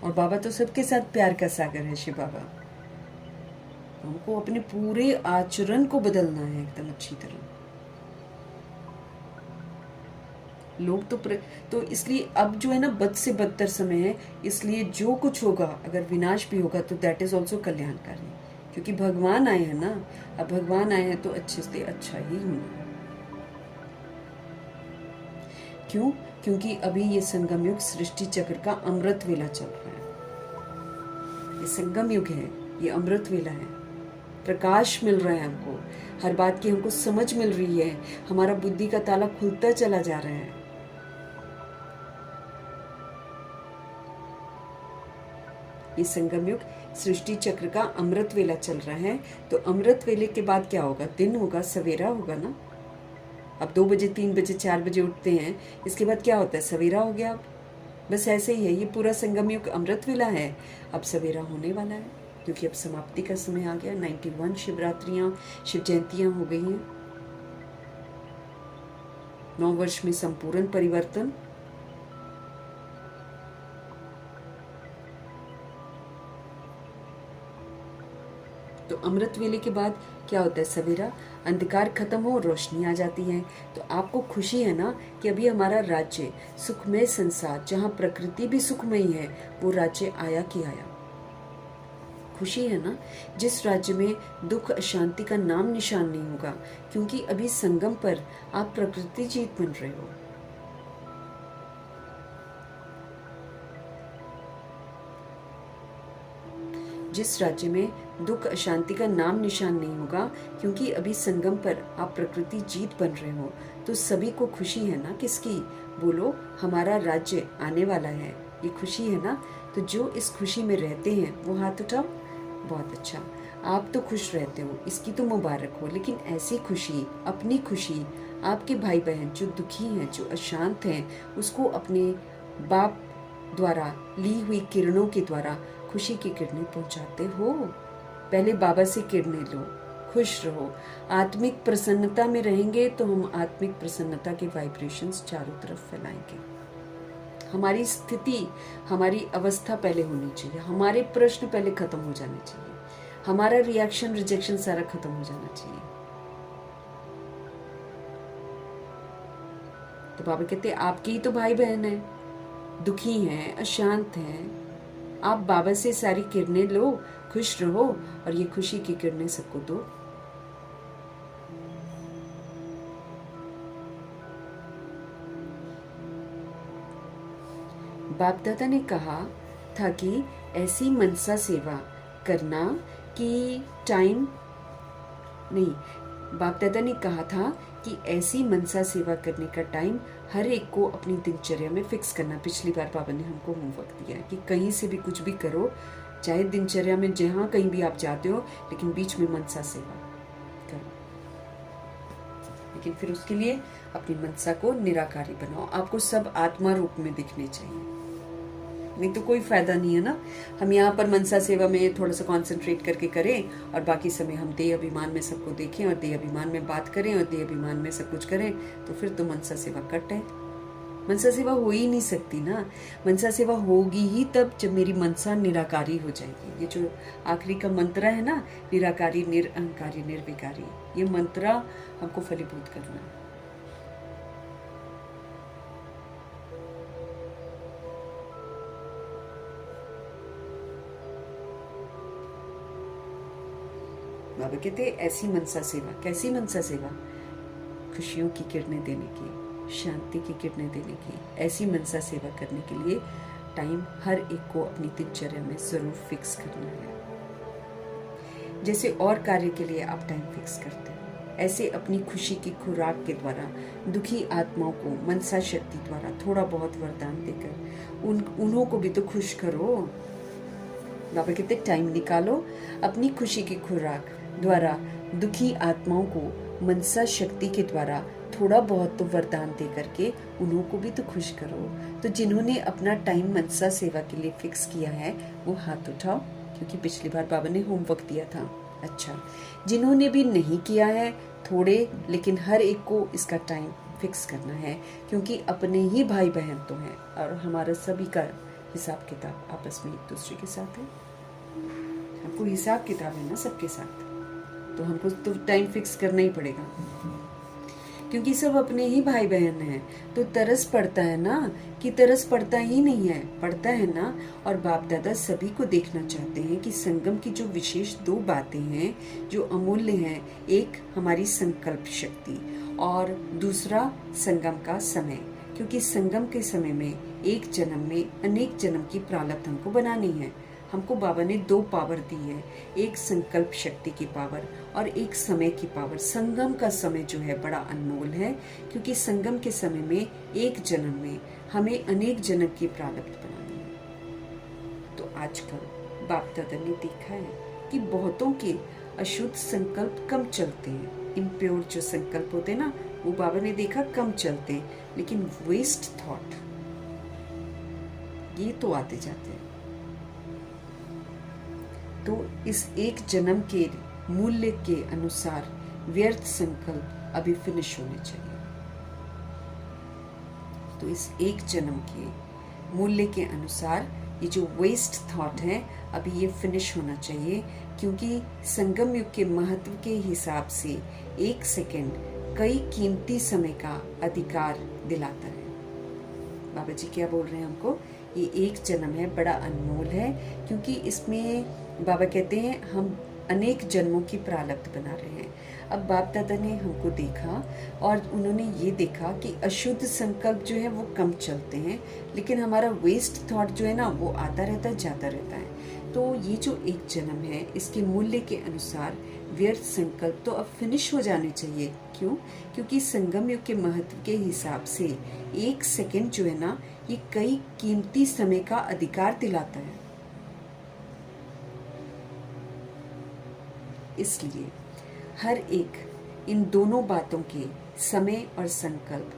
और बाबा तो सबके साथ प्यार का सागर है शिव बाबा। हमको अपने पूरे आचरण को बदलना है एकदम अच्छी तरह। लोग तो इसलिए अब जो है ना, बद से बदतर समय है, इसलिए जो कुछ होगा अगर विनाश भी होगा तो दैट इज ऑल्सो कल्याणकारी, क्योंकि भगवान आए हैं ना। अब भगवान आए हैं तो अच्छे से अच्छा ही होना है। क्यों? क्योंकि अभी ये संगम युग सृष्टि चक्र का अमृत वेला चल रहा है। ये संगम युग है, ये अमृत वेला है। प्रकाश मिल रहा है हमको, हर बात की हमको समझ मिल रही है, हमारा बुद्धि का ताला खुलता चला जा रहा है। ये संगम युग सृष्टि चक्र का अमृत वेला चल रहा है। तो अमृत वेले के बाद क्या होगा? दिन होगा, सवेरा होगा ना। अब 2 बजे 3 बजे 4 बजे उठते हैं, इसके बाद क्या होता है? सवेरा हो गया। बस ऐसे ही है, ये पूरा संगम युग अमृत वेला है। अब सवेरा होने वाला है, क्योंकि अब समाप्ति का समय आ गया। 91 शिवरात्रियां, शिव जयंतियां हो गई हैं। 9 वर्ष में संपूर्ण परिवर्तन। तो अमृत वेले के बाद क्या होता है? सवेरा, अंधकार खत्म हो, रोशनी आ जाती है। तो आपको खुशी है ना कि अभी हमारा राज्य सुखमय संसार, जहाँ प्रकृति भी सुखमयी है, वो राज्य आया कि आया। खुशी है ना? जिस राज्य में दुख अशांति का नाम निशान नहीं होगा, क्योंकि अभी संगम पर आप प्रकृति जीत बन रहे हो। जिस राज्य में दुख अशांति का नाम निशान नहीं होगा, क्योंकि अभी संगम पर आप प्रकृति जीत बन रहे हो, तो सभी को खुशी है ना। किसकी? बोलो, हमारा राज्य आने वाला है, ये खुशी है ना। तो जो इस खुशी में रहते हैं वो हाथ उठाओ। बहुत अच्छा, आप तो खुश रहते हो, इसकी तो मुबारक हो। लेकिन ऐसी खुशी, अपनी खुशी, आपके भाई बहन जो दुखी हैं, जो अशांत हैं, उसको अपने बाप द्वारा ली हुई किरणों के द्वारा खुशी की किरणें पहुंचाते हो। पहले बाबा से किरणें लो, खुश रहो। आत्मिक प्रसन्नता में रहेंगे तो हम आत्मिक प्रसन्नता के वाइब्रेशंस चारों तरफ फैलाएंगे। हमारी स्थिति, हमारी अवस्था पहले होनी चाहिए, हमारे प्रश्न पहले खत्म हो जाने चाहिए, हमारा रिएक्शन रिजेक्शन सारा खत्म हो जाना चाहिए। तो बाबा कहते हैं आपके ही तो भाई बहन है, दुखी हैं, अशांत हैं, आप बाबा से सारी किरणें लो, खुश रहो और ये खुशी की किरणें सबको दो। बाप दादा ने कहा था कि ऐसी मनसा सेवा करना कि टाइम नहीं, बाप दादा ने कहा था कि ऐसी मनसा सेवा करने का टाइम हर एक को अपनी दिनचर्या में फिक्स करना। पिछली बार बाबा ने हमको होमवर्क दिया है कि कहीं से भी कुछ भी करो, चाहे दिनचर्या में जहाँ कहीं भी आप जाते हो, लेकिन बीच में मनसा सेवा करो। लेकिन फिर उसके लिए अपनी मनसा को निराकारी बनाओ। आपको सब आत्मा रूप में दिखने चाहिए, नहीं तो कोई फायदा नहीं है ना। हम यहाँ पर मनसा सेवा में थोड़ा सा कंसंट्रेट करके करें और बाकी समय हम देह अभिमान में सबको देखें और देह अभिमान में बात करें और देह अभिमान में सब कुछ करें, तो फिर तो मनसा सेवा कट है। मनसा सेवा हो ही नहीं सकती ना। मनसा सेवा होगी ही तब जब मेरी मनसा निराकारी हो जाएगी। ये जो आखिरी का मंत्र है ना, निराकारी, निरअहंकारी, निर्विकारी, ये मंत्र हमको फलीभूत करना है। बाबा कहते ऐसी मनसा सेवा, कैसी मनसा सेवा? खुशियों की किरणें देने की, शांति की किरणें देने की, ऐसी मनसा सेवा करने के लिए टाइम हर एक को अपनी दिनचर्या में जरूर फिक्स करना है। जैसे और कार्य के लिए आप टाइम फिक्स करते हैं, ऐसे अपनी खुशी की खुराक के द्वारा दुखी आत्माओं को मनसा शक्ति द्वारा थोड़ा बहुत वरदान देकर उन्हों को भी तो खुश करो। बाबा कहते टाइम निकालो, अपनी खुशी की खुराक द्वारा दुखी आत्माओं को मनसा शक्ति के द्वारा थोड़ा बहुत तो वरदान दे करके उन्हों को भी तो खुश करो। तो जिन्होंने अपना टाइम मनसा सेवा के लिए फिक्स किया है वो हाथ उठाओ, क्योंकि पिछली बार बाबा ने होमवर्क दिया था। अच्छा, जिन्होंने भी नहीं किया है, थोड़े लेकिन हर एक को इसका टाइम फिक्स करना है, क्योंकि अपने ही भाई बहन तो हैं और हमारा सभी का हिसाब किताब आपस में एक दूसरे के साथ है। हमको हिसाब किताब है ना सबके साथ, तो हमको तो टाइम फिक्स करना ही पड़ेगा, क्योंकि सब अपने ही भाई बहन हैं। तो तरस पड़ता है ना, कि तरस पड़ता ही नहीं है, पड़ता है ना। और बाप दादा सभी को देखना चाहते हैं कि संगम की जो विशेष दो बातें हैं जो अमूल्य हैं, एक हमारी संकल्प शक्ति और दूसरा संगम का समय। क्योंकि संगम के समय में एक जन्म में अनेक जन्म की प्रारब्ध हमको बनानी है। हमको बाबा ने दो पावर दी है, एक संकल्प शक्ति की पावर और एक समय की पावर। संगम का समय जो है बड़ा अनमोल है, क्योंकि संगम के समय में एक जन्म में हमें अनेक जन्म की प्रारब्ध बनानी है। तो आजकल बाप दादा ने देखा है कि बहुतों के अशुद्ध संकल्प कम चलते हैं, इम्प्योर जो संकल्प होते हैं ना, वो बाबा ने देखा कम चलते हैं, लेकिन वेस्ट थॉट ये तो आते जाते हैं। तो इस एक जन्म के मूल्य के अनुसार व्यर्थ संकल्प अभी फिनिश होने चाहिए। तो इस एक जन्म के मूल्य के अनुसार ये जो वेस्ट थॉट है अभी ये फिनिश होना चाहिए, क्योंकि संगम युग के महत्व के हिसाब से एक सेकंड कई कीमती समय का अधिकार दिलाता है। बाबा जी क्या बोल रहे हैं हमको, ये एक जन्म है, बड़ा अनमोल है, क्योंकि इसमें बाबा कहते हैं हम अनेक जन्मों की प्रारब्ध बना रहे हैं। अब बाप दादा ने हमको देखा और उन्होंने ये देखा कि अशुद्ध संकल्प जो है वो कम चलते हैं, लेकिन हमारा वेस्ट थॉट जो है ना वो आता रहता है, जाता रहता है। तो ये जो एक जन्म है इसके मूल्य के अनुसार व्यर्थ संकल्प तो अब फिनिश हो जाने चाहिए। क्यों? क्योंकि संगम युग के महत्व के हिसाब से एक सेकंड जो है ना ये कई कीमती समय का अधिकार दिलाता है। इसलिए हर एक इन दोनों बातों के समय और संकल्प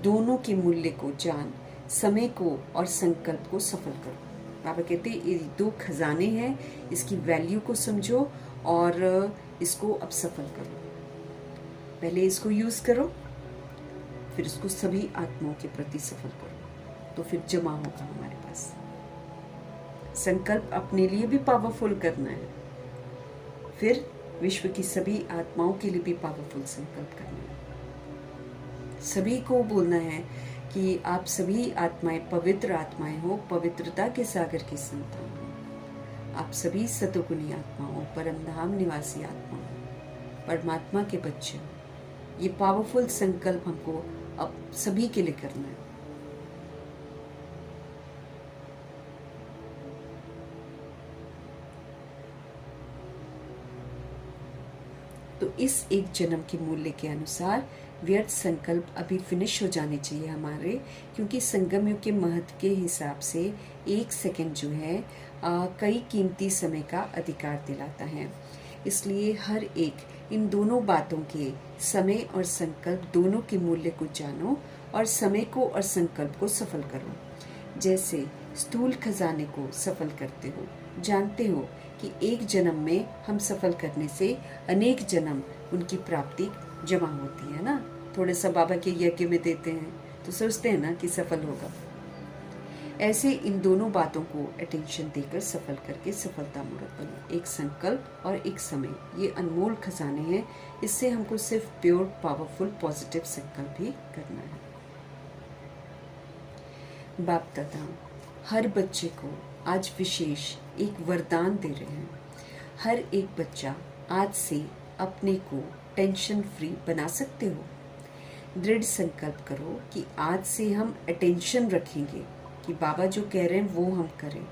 दोनों के मूल्य को जान, समय को और संकल्प को सफल करो। बाबा कहते हैं ये दो खजाने हैं, इसकी वैल्यू को समझो और इसको अब सफल करो। पहले इसको यूज करो, फिर इसको सभी आत्माओं के प्रति सफल करो, तो फिर जमा होगा हमारे पास। संकल्प अपने लिए भी पावरफुल करना है, फिर विश्व की सभी आत्माओं के लिए भी पावरफुल संकल्प करना है। सभी को बोलना है कि आप सभी आत्माएं पवित्र आत्माएं हो, पवित्रता के सागर की संतान हो। आप सभी सतोगुणी आत्माओं, परमधाम निवासी आत्माओं, परमात्मा के बच्चे हो। ये पावरफुल संकल्प हमको अब सभी के लिए करना है। तो इस एक जन्म के मूल्य के अनुसार व्यर्थ संकल्प अभी फिनिश हो जाने चाहिए हमारे, क्योंकि संगम युग के महत्व के हिसाब से 1 सेकंड जो है कई कीमती समय का अधिकार दिलाता है। इसलिए हर एक इन दोनों बातों के, समय और संकल्प दोनों के मूल्य को जानो और समय को और संकल्प को सफल करो। जैसे स्थूल खजाने को सफल करते हो, जानते हो कि एक जन्म में हम सफल करने से अनेक जन्म उनकी प्राप्ति जमा होती है ना। थोड़ा सा बाबा के यज्ञ में देते हैं तो सोचते हैं ना कि सफल होगा। ऐसे इन दोनों बातों को अटेंशन देकर सफल करके सफलता मूर्त बनो। एक संकल्प और एक समय, ये अनमोल खजाने हैं। इससे हमको सिर्फ प्योर पावरफुल पॉजिटिव संकल्प ही करना है। बाप दादा हर बच्चे को आज विशेष एक वरदान दे रहे हैं। हर एक बच्चा आज से अपने को टेंशन फ्री बना सकते हो। दृढ़ संकल्प करो कि आज से हम अटेंशन रखेंगे कि बाबा जो कह रहे हैं वो हम करें,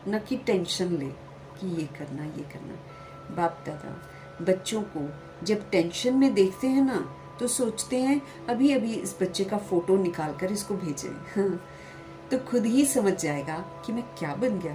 न कि टेंशन ले कि ये करना ये करना। बाप दादा बच्चों को जब टेंशन में देखते हैं ना तो सोचते हैं अभी अभी इस बच्चे का फोटो निकाल कर इसको भेजें तो खुद ही समझ जाएगा कि मैं क्या बन गया।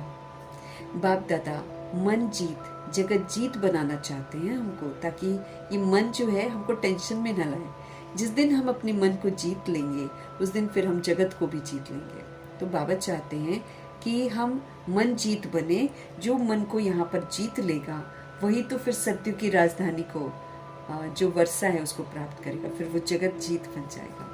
बाप दादा मन जीत जगत जीत बनाना चाहते हैं हमको, ताकि ये मन जो है हमको टेंशन में न लाए। जिस दिन हम अपने मन को जीत लेंगे उस दिन फिर हम जगत को भी जीत लेंगे। तो बाबा चाहते हैं कि हम मन जीत बने। जो मन को यहाँ पर जीत लेगा वही तो फिर सत्य की राजधानी को जो वर्षा है उसको प्राप्त करेगा, फिर वो जगत जीत बन जाएगा।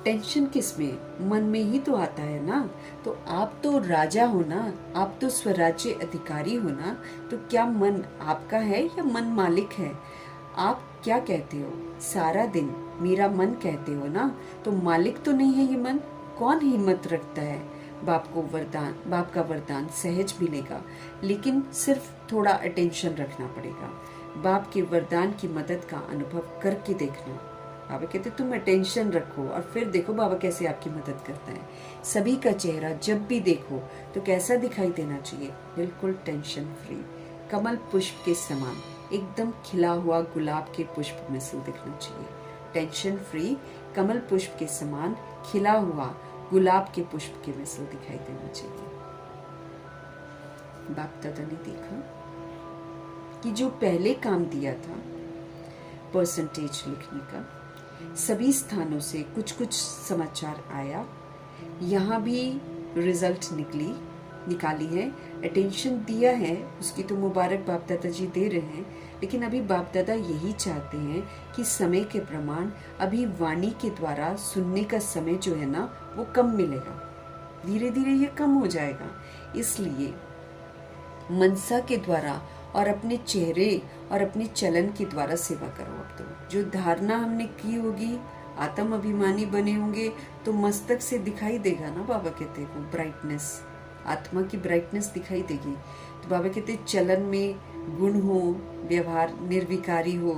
टेंशन किसमें? मन में ही तो आता है ना। तो आप तो राजा हो ना, आप तो स्वराज्य अधिकारी हो ना। तो क्या मन आपका है या मन मालिक है? आप क्या कहते हो? सारा दिन मेरा मन कहते हो ना, तो मालिक तो नहीं है ये मन। कौन हिम्मत रखता है? बाप का वरदान सहज मिलेगा, लेकिन सिर्फ थोड़ा अटेंशन रखना पड़ेगा। बाप के वरदान की मदद का अनुभव करके देखना। बाबा कहते तुम अटेंशन रखो और फिर देखो बाबा कैसे आपकी मदद करता है। सभी का चेहरा जब भी देखो तो कैसा दिखाई देना चाहिए? बिल्कुल टेंशन फ्री, कमल पुष्प के समान, एकदम खिला हुआ गुलाब के पुष्प में से दिखना चाहिए। टेंशन फ्री, कमल पुष्प के समान खिला हुआ गुलाब के पुष्प के मिसल दिखाई देना चाहिए। बाप दादा ने देखा कि जो पहले काम दिया था परसेंटेज लिखने का, सभी स्थानों से कुछ कुछ समाचार आया। यहाँ भी रिजल्ट निकाली है, अटेंशन दिया है, उसकी तो मुबारक बाप दादा जी दे रहे हैं। लेकिन अभी बाप दादा यही चाहते हैं कि समय के प्रमाण अभी वाणी के द्वारा सुनने का समय जो है ना वो कम मिलेगा, धीरे धीरे ये कम हो जाएगा। इसलिए मनसा के द्वारा और अपने चेहरे और अपने चलन के द्वारा सेवा करो। अब तो जो धारणा हमने की होगी, आत्म अभिमानी बने होंगे तो मस्तक से दिखाई देगा ना। बाबा कहते हैं वो ब्राइटनेस, आत्मा की ब्राइटनेस दिखाई देगी। तो बाबा कहते हैं चलन में गुण हो, व्यवहार निर्विकारी हो।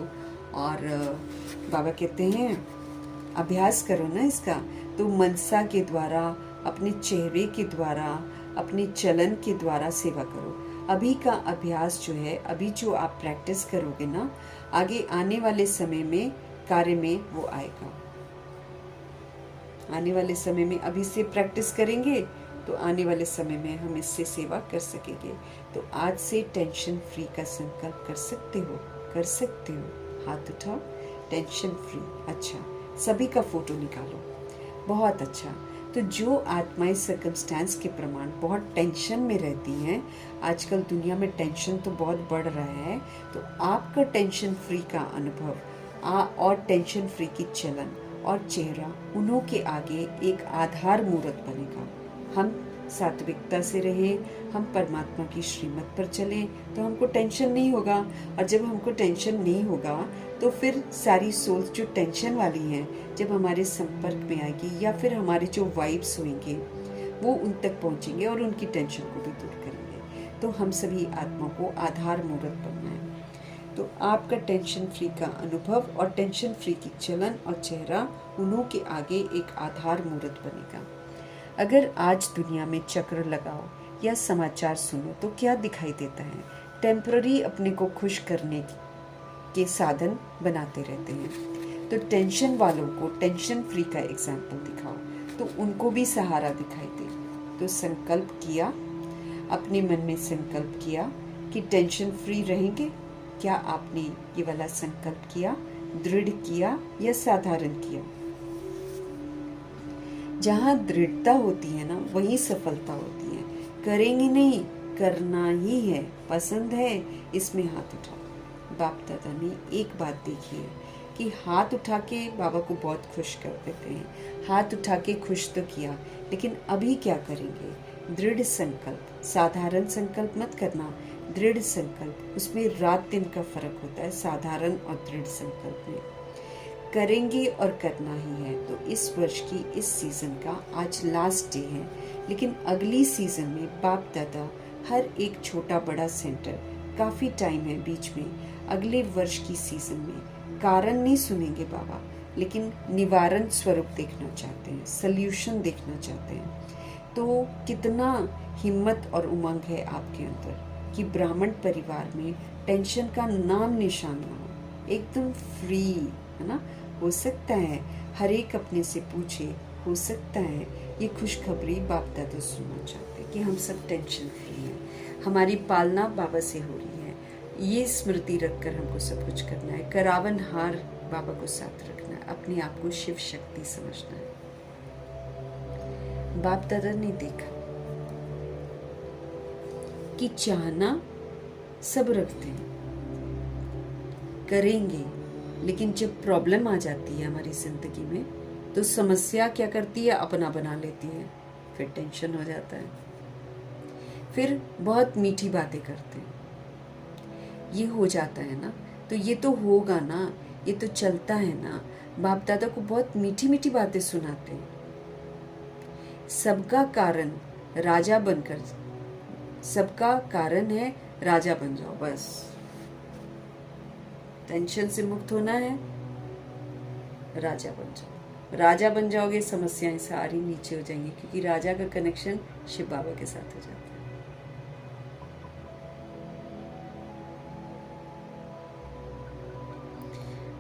और बाबा कहते हैं अभ्यास करो ना इसका। तो मनसा के द्वारा, अपने चेहरे के द्वारा, अपने चलन के द्वारा सेवा करो। अभी का अभ्यास जो है, अभी जो आप प्रैक्टिस करोगे ना, आगे आने वाले समय में कार्य में वो आएगा। आने वाले समय में अभी से प्रैक्टिस करेंगे तो आने वाले समय में हम इससे सेवा कर सकेंगे। तो आज से टेंशन फ्री का संकल्प कर सकते हो। हाथ उठाओ, टेंशन फ्री। अच्छा, सभी का फोटो निकालो, बहुत अच्छा। तो जो आत्माएं सर्कमस्टेंस के प्रमाण बहुत टेंशन में रहती हैं, आजकल दुनिया में टेंशन तो बहुत बढ़ रहा है, तो आपका टेंशन फ्री का अनुभव और टेंशन फ्री की चलन और चेहरा उन्हों के आगे एक आधार मूर्त बनेगा। हम सात्विकता से रहे, हम परमात्मा की श्रीमत पर चलें तो हमको टेंशन नहीं होगा। और जब हमको टेंशन नहीं होगा तो फिर सारी सोल्स जो टेंशन वाली हैं जब हमारे संपर्क में आएगी या फिर हमारे जो वाइब्स होंगे वो उन तक पहुंचेंगे और उनकी टेंशन को भी दूर करेंगे। तो हम सभी आत्मा को आधार मूर्त बनना है। तो आपका टेंशन फ्री का अनुभव और टेंशन फ्री की चलन और चेहरा उन्हों के आगे एक आधार मूर्त बनेगा। अगर आज दुनिया में चक्र लगाओ या समाचार सुनो तो क्या दिखाई देता है? टेम्पररी अपने को खुश करने के साधन बनाते रहते हैं। तो टेंशन वालों को टेंशन फ्री का एग्जाम्पल दिखाओ तो उनको भी सहारा दिखाई दे। तो संकल्प किया, अपने मन में संकल्प किया कि टेंशन फ्री रहेंगे। क्या आपने ये वाला संकल्प किया, दृढ़ किया या साधारण किया? जहाँ दृढ़ता होती है ना वहीं सफलता होती है। करेंगे नहीं, करना ही है, पसंद है, इसमें हाथ उठाओ। बाप दादा ने एक बात देखी है कि हाथ उठा के बाबा को बहुत खुश कर देते हैं। हाथ उठा के खुश तो किया, लेकिन अभी क्या करेंगे? दृढ़ संकल्प। साधारण संकल्प मत करना, दृढ़ संकल्प। उसमें रात दिन का फर्क होता है साधारण और दृढ़ संकल्प में। करेंगे और करना ही है। तो इस वर्ष की इस सीज़न का आज लास्ट डे है, लेकिन अगली सीज़न में बाप दादा हर एक छोटा बड़ा सेंटर, काफ़ी टाइम है बीच में, अगले वर्ष की सीज़न में कारण नहीं सुनेंगे बाबा, लेकिन निवारण स्वरूप देखना चाहते हैं, सल्यूशन देखना चाहते हैं। तो कितना हिम्मत और उमंग है आपके अंदर कि ब्राह्मण परिवार में टेंशन का नाम निशान ना हो, एकदम फ्री है ना। हो सकता है हर एक अपने से पूछे, हो सकता है ये खुशखबरी बाप दादा सुनना चाहते कि हम सब टेंशन फ्री हैं, हमारी पालना बाबा से हो रही है। ये स्मृति रखकर हमको सब कुछ करना है। करावन हार बाबा को साथ रखना है, अपने आप को शिव शक्ति समझना है। बाप दादा ने देखा कि चाहना सब रखते हैं, करेंगे, लेकिन जब प्रॉब्लम आ जाती है हमारी जिंदगी में तो समस्या क्या करती है? अपना बना लेती है। फिर टेंशन हो जाता है, फिर बहुत मीठी बातें करते हैं। ये हो जाता है ना, तो ये तो होगा ना, ये तो चलता है ना। बाप दादा को बहुत मीठी मीठी बातें सुनाते हैं। सबका कारण राजा बनकर, सबका कारण है राजा बन जाओ, बस टेंशन से मुक्त होना है, राजा बन जाओ। राजा बन जाओगे, समस्याएं सारी नीचे हो जाएंगी, क्योंकि राजा का कनेक्शन शिव बाबा के साथ हो जाता है।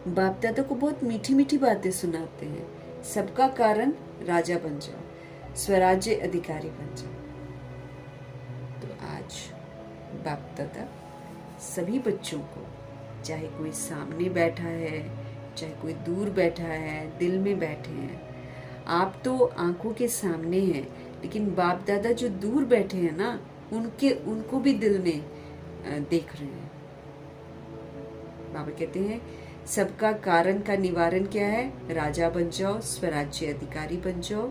बाप दादा को बहुत मीठी मीठी बातें सुनाते हैं। सबका कारण राजा बन जाओ, स्वराज्य अधिकारी बन जाओ। तो आज बाप दादा सभी बच्चों को, चाहे कोई सामने बैठा है, चाहे कोई दूर बैठा है, दिल में बैठे हैं, आप तो आंखों के सामने हैं, लेकिन बाप दादा जो दूर बैठे हैं ना, उनको भी दिल में देख रहे हैं। बाबा कहते हैं सबका कारण का निवारण क्या है? राजा बन जाओ, स्वराज्य अधिकारी बन जाओ,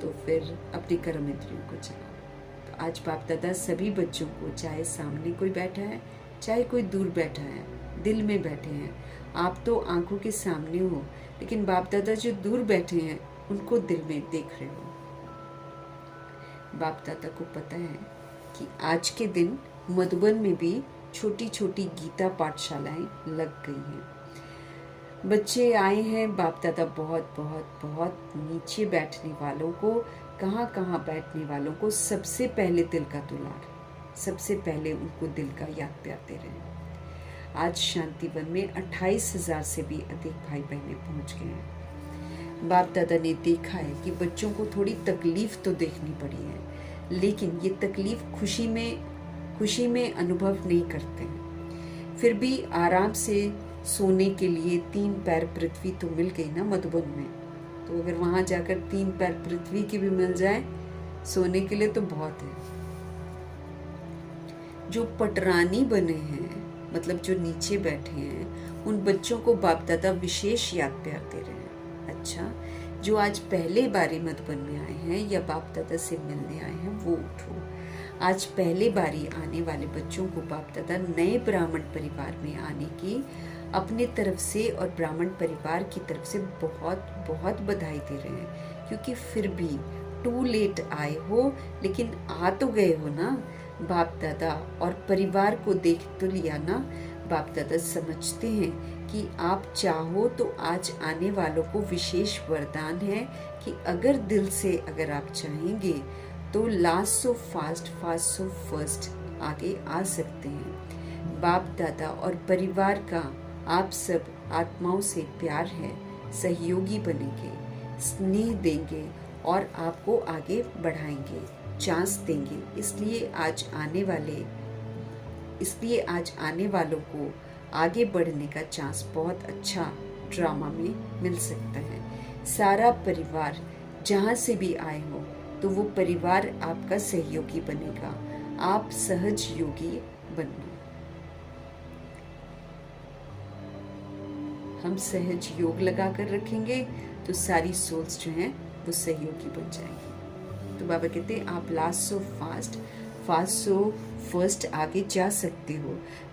तो फिर अपने कर्म इंद्रियों को चलाओ। तो आज बाप दादा सभी बच्चों को, चाहे सामने कोई बैठा है, चाहे कोई दूर बैठा है, दिल में बैठे हैं, आप तो आंखों के सामने हो, लेकिन बाप दादा जो दूर बैठे हैं उनको दिल में देख रहे हो। बाप दादा को पता है कि आज के दिन मधुबन में भी छोटी छोटी गीता पाठशालाएं लग गई हैं। बच्चे आए हैं, बाप दादा बहुत बहुत बहुत नीचे बैठने वालों को, कहाँ बैठने वालों को सबसे पहले दिल का दुलार, सबसे पहले उनको दिल का याद प्यार दे रहे हैं। आज शांतिवन में 28,000 से भी अधिक भाई बहनें पहुंच गए हैं। बाप दादा ने देखा है कि बच्चों को थोड़ी तकलीफ तो देखनी पड़ी है, लेकिन ये तकलीफ खुशी में अनुभव नहीं करते हैं। फिर भी आराम से सोने के लिए 3 पैर पृथ्वी तो मिल गई ना मधुबन में, तो अगर वहाँ जाकर 3 पैर पृथ्वी के भी मिल जाए सोने के लिए तो बहुत है। जो पटरानी बने हैं, मतलब जो नीचे बैठे हैं, उन बच्चों को बाप दादा विशेष याद प्यार दे रहे हैं। अच्छा, जो आज पहले बारी मधुबन में आए हैं या बाप दादा से मिलने आए हैं, वो उठो। आज पहले बारी आने वाले बच्चों को बाप दादा नए ब्राह्मण परिवार में आने की अपने तरफ से और ब्राह्मण परिवार की तरफ से बहुत बहुत बधाई दे रहे हैं, क्योंकि फिर भी टू लेट आए हो, लेकिन आ तो गए हो ना। बाप दादा और परिवार को देख तो लिया ना। बाप दादा समझते हैं कि आप चाहो तो आज आने वालों को विशेष वरदान है कि अगर दिल से अगर आप चाहेंगे तो last so fast, fast so first आगे आ सकते हैं। बाप दादा और परिवार का आप सब आत्माओं से प्यार है, सहयोगी बनेंगे, स्नेह देंगे और आपको आगे बढ़ाएंगे, चांस देंगे। इसलिए आज आने वालों को आगे बढ़ने का चांस बहुत अच्छा ड्रामा में मिल सकता है। सारा परिवार जहाँ से भी आए हो तो वो परिवार आपका सहयोगी बनेगा, आप सहज योगी बनना। हम सहज योग लगा कर रखेंगे तो सारी सोल्स जो हैं वो सहयोगी बन जाएंगी। तो बाबा कहते हैं आप last so fast, fast so first आगे जा सकते हो।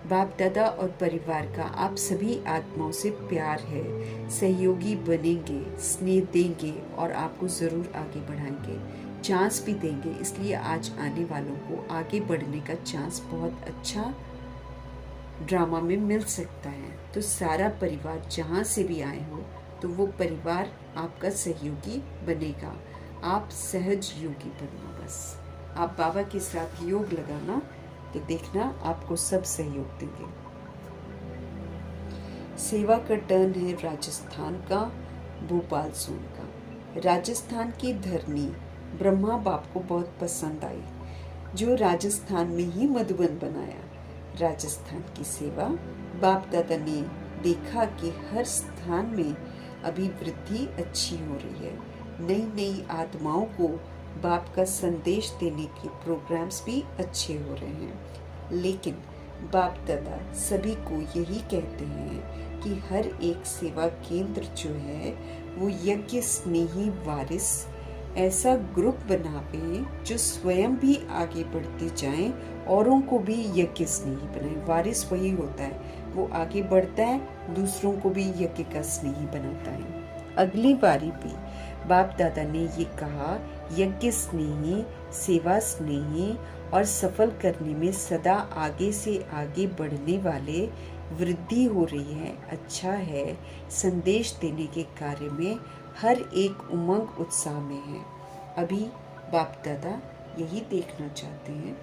बाप दादा और परिवार का आप सभी आत्माओं से प्यार है, सहयोगी बनेंगे, स्नेह देंगे और आपको ज़रूर आगे बढ़ाएंगे, चांस भी देंगे। इसलिए आज आने वालों को आगे बढ़ने का चांस बहुत अच्छा ड्रामा में मिल सकता है। तो सारा परिवार जहाँ से भी आए हो तो वो परिवार आपका सहयोगी बनेगा, आप सहज योगी बनना। बस आप बाबा के साथ योग लगाना तो देखना आपको सब सहयोग देंगे। सेवा का टर्न है राजस्थान का, भोपाल जोन का। राजस्थान की धरनी ब्रह्मा बाप को बहुत पसंद आई, जो राजस्थान में ही मधुबन बनाया। राजस्थान की सेवा बाप दादा ने देखा कि हर स्थान में अभी वृद्धि अच्छी हो रही है। नई नई आत्माओं को बाप का संदेश देने के प्रोग्राम्स भी अच्छे हो रहे हैं। लेकिन बाप दादा सभी को यही कहते हैं कि हर एक सेवा केंद्र जो है वो यज्ञ स्नेही वारिस ऐसा ग्रुप बनावे जो स्वयं भी आगे बढ़ते जाएं, औरों को भी यज्ञ स्नेही बनाए। वारिस वही होता है, वो आगे बढ़ता है, दूसरों को भी यज्ञ का स्नेही बनाता है। अगली बारी भी बाप दादा ने ये कहा, यज्ञ स्नेही, सेवा स्नेही और सफल करने में सदा आगे से आगे बढ़ने वाले वृद्धि हो रही है, अच्छा है। संदेश देने के कार्य में हर एक उमंग उत्साह में है। अभी बाप दादा यही देखना चाहते हैं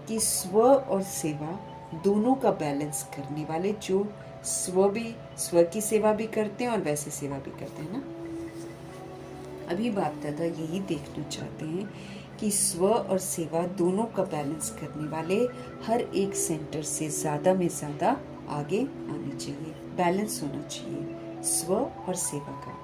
कि स्व और सेवा दोनों का बैलेंस करने वाले, जो स्व की सेवा भी करते हैं और वैसे सेवा भी करते हैं ना। अभी बाप दादा यही देखना चाहते हैं कि स्व और सेवा दोनों का बैलेंस करने वाले हर एक सेंटर से ज़्यादा में ज़्यादा आगे आने चाहिए। बैलेंस होना चाहिए स्व और सेवा का।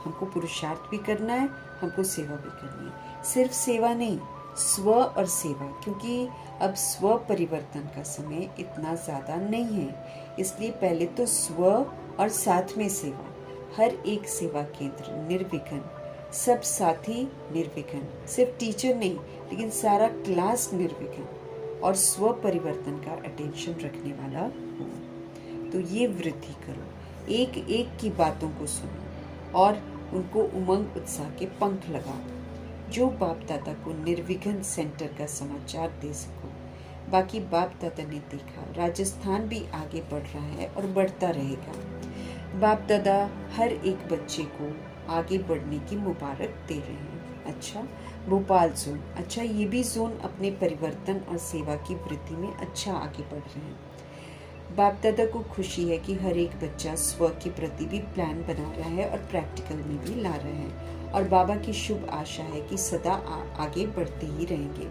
हमको पुरुषार्थ भी करना है, हमको सेवा भी करनी है। सिर्फ सेवा नहीं, स्व और सेवा, क्योंकि अब स्व परिवर्तन का समय इतना ज़्यादा नहीं है। इसलिए पहले तो स्व और साथ में सेवा। हर एक सेवा केंद्र निर्विघ्न, सब साथी निर्विघ्न, सिर्फ टीचर नहीं लेकिन सारा क्लास निर्विघ्न और स्व परिवर्तन का अटेंशन रखने वाला हो। तो ये वृद्धि करो, एक एक की बातों को सुनो और उनको उमंग उत्साह के पंख लगाओ, जो बाप दादा को निर्विघ्न सेंटर का समाचार दे सको। बाकी बाप दादा ने देखा राजस्थान भी आगे बढ़ रहा है और बढ़ता रहेगा। बाप दादा हर एक बच्चे को आगे बढ़ने की मुबारक दे रहे हैं। अच्छा, भोपाल जोन, अच्छा ये भी जोन अपने परिवर्तन और सेवा की वृद्धि में अच्छा आगे बढ़ रहे हैं। बाप दादा को खुशी है कि हर एक बच्चा स्व के प्रति भी प्लान बना रहा है और प्रैक्टिकल में भी ला रहे हैं, और बाबा की शुभ आशा है कि सदा आगे बढ़ते ही रहेंगे।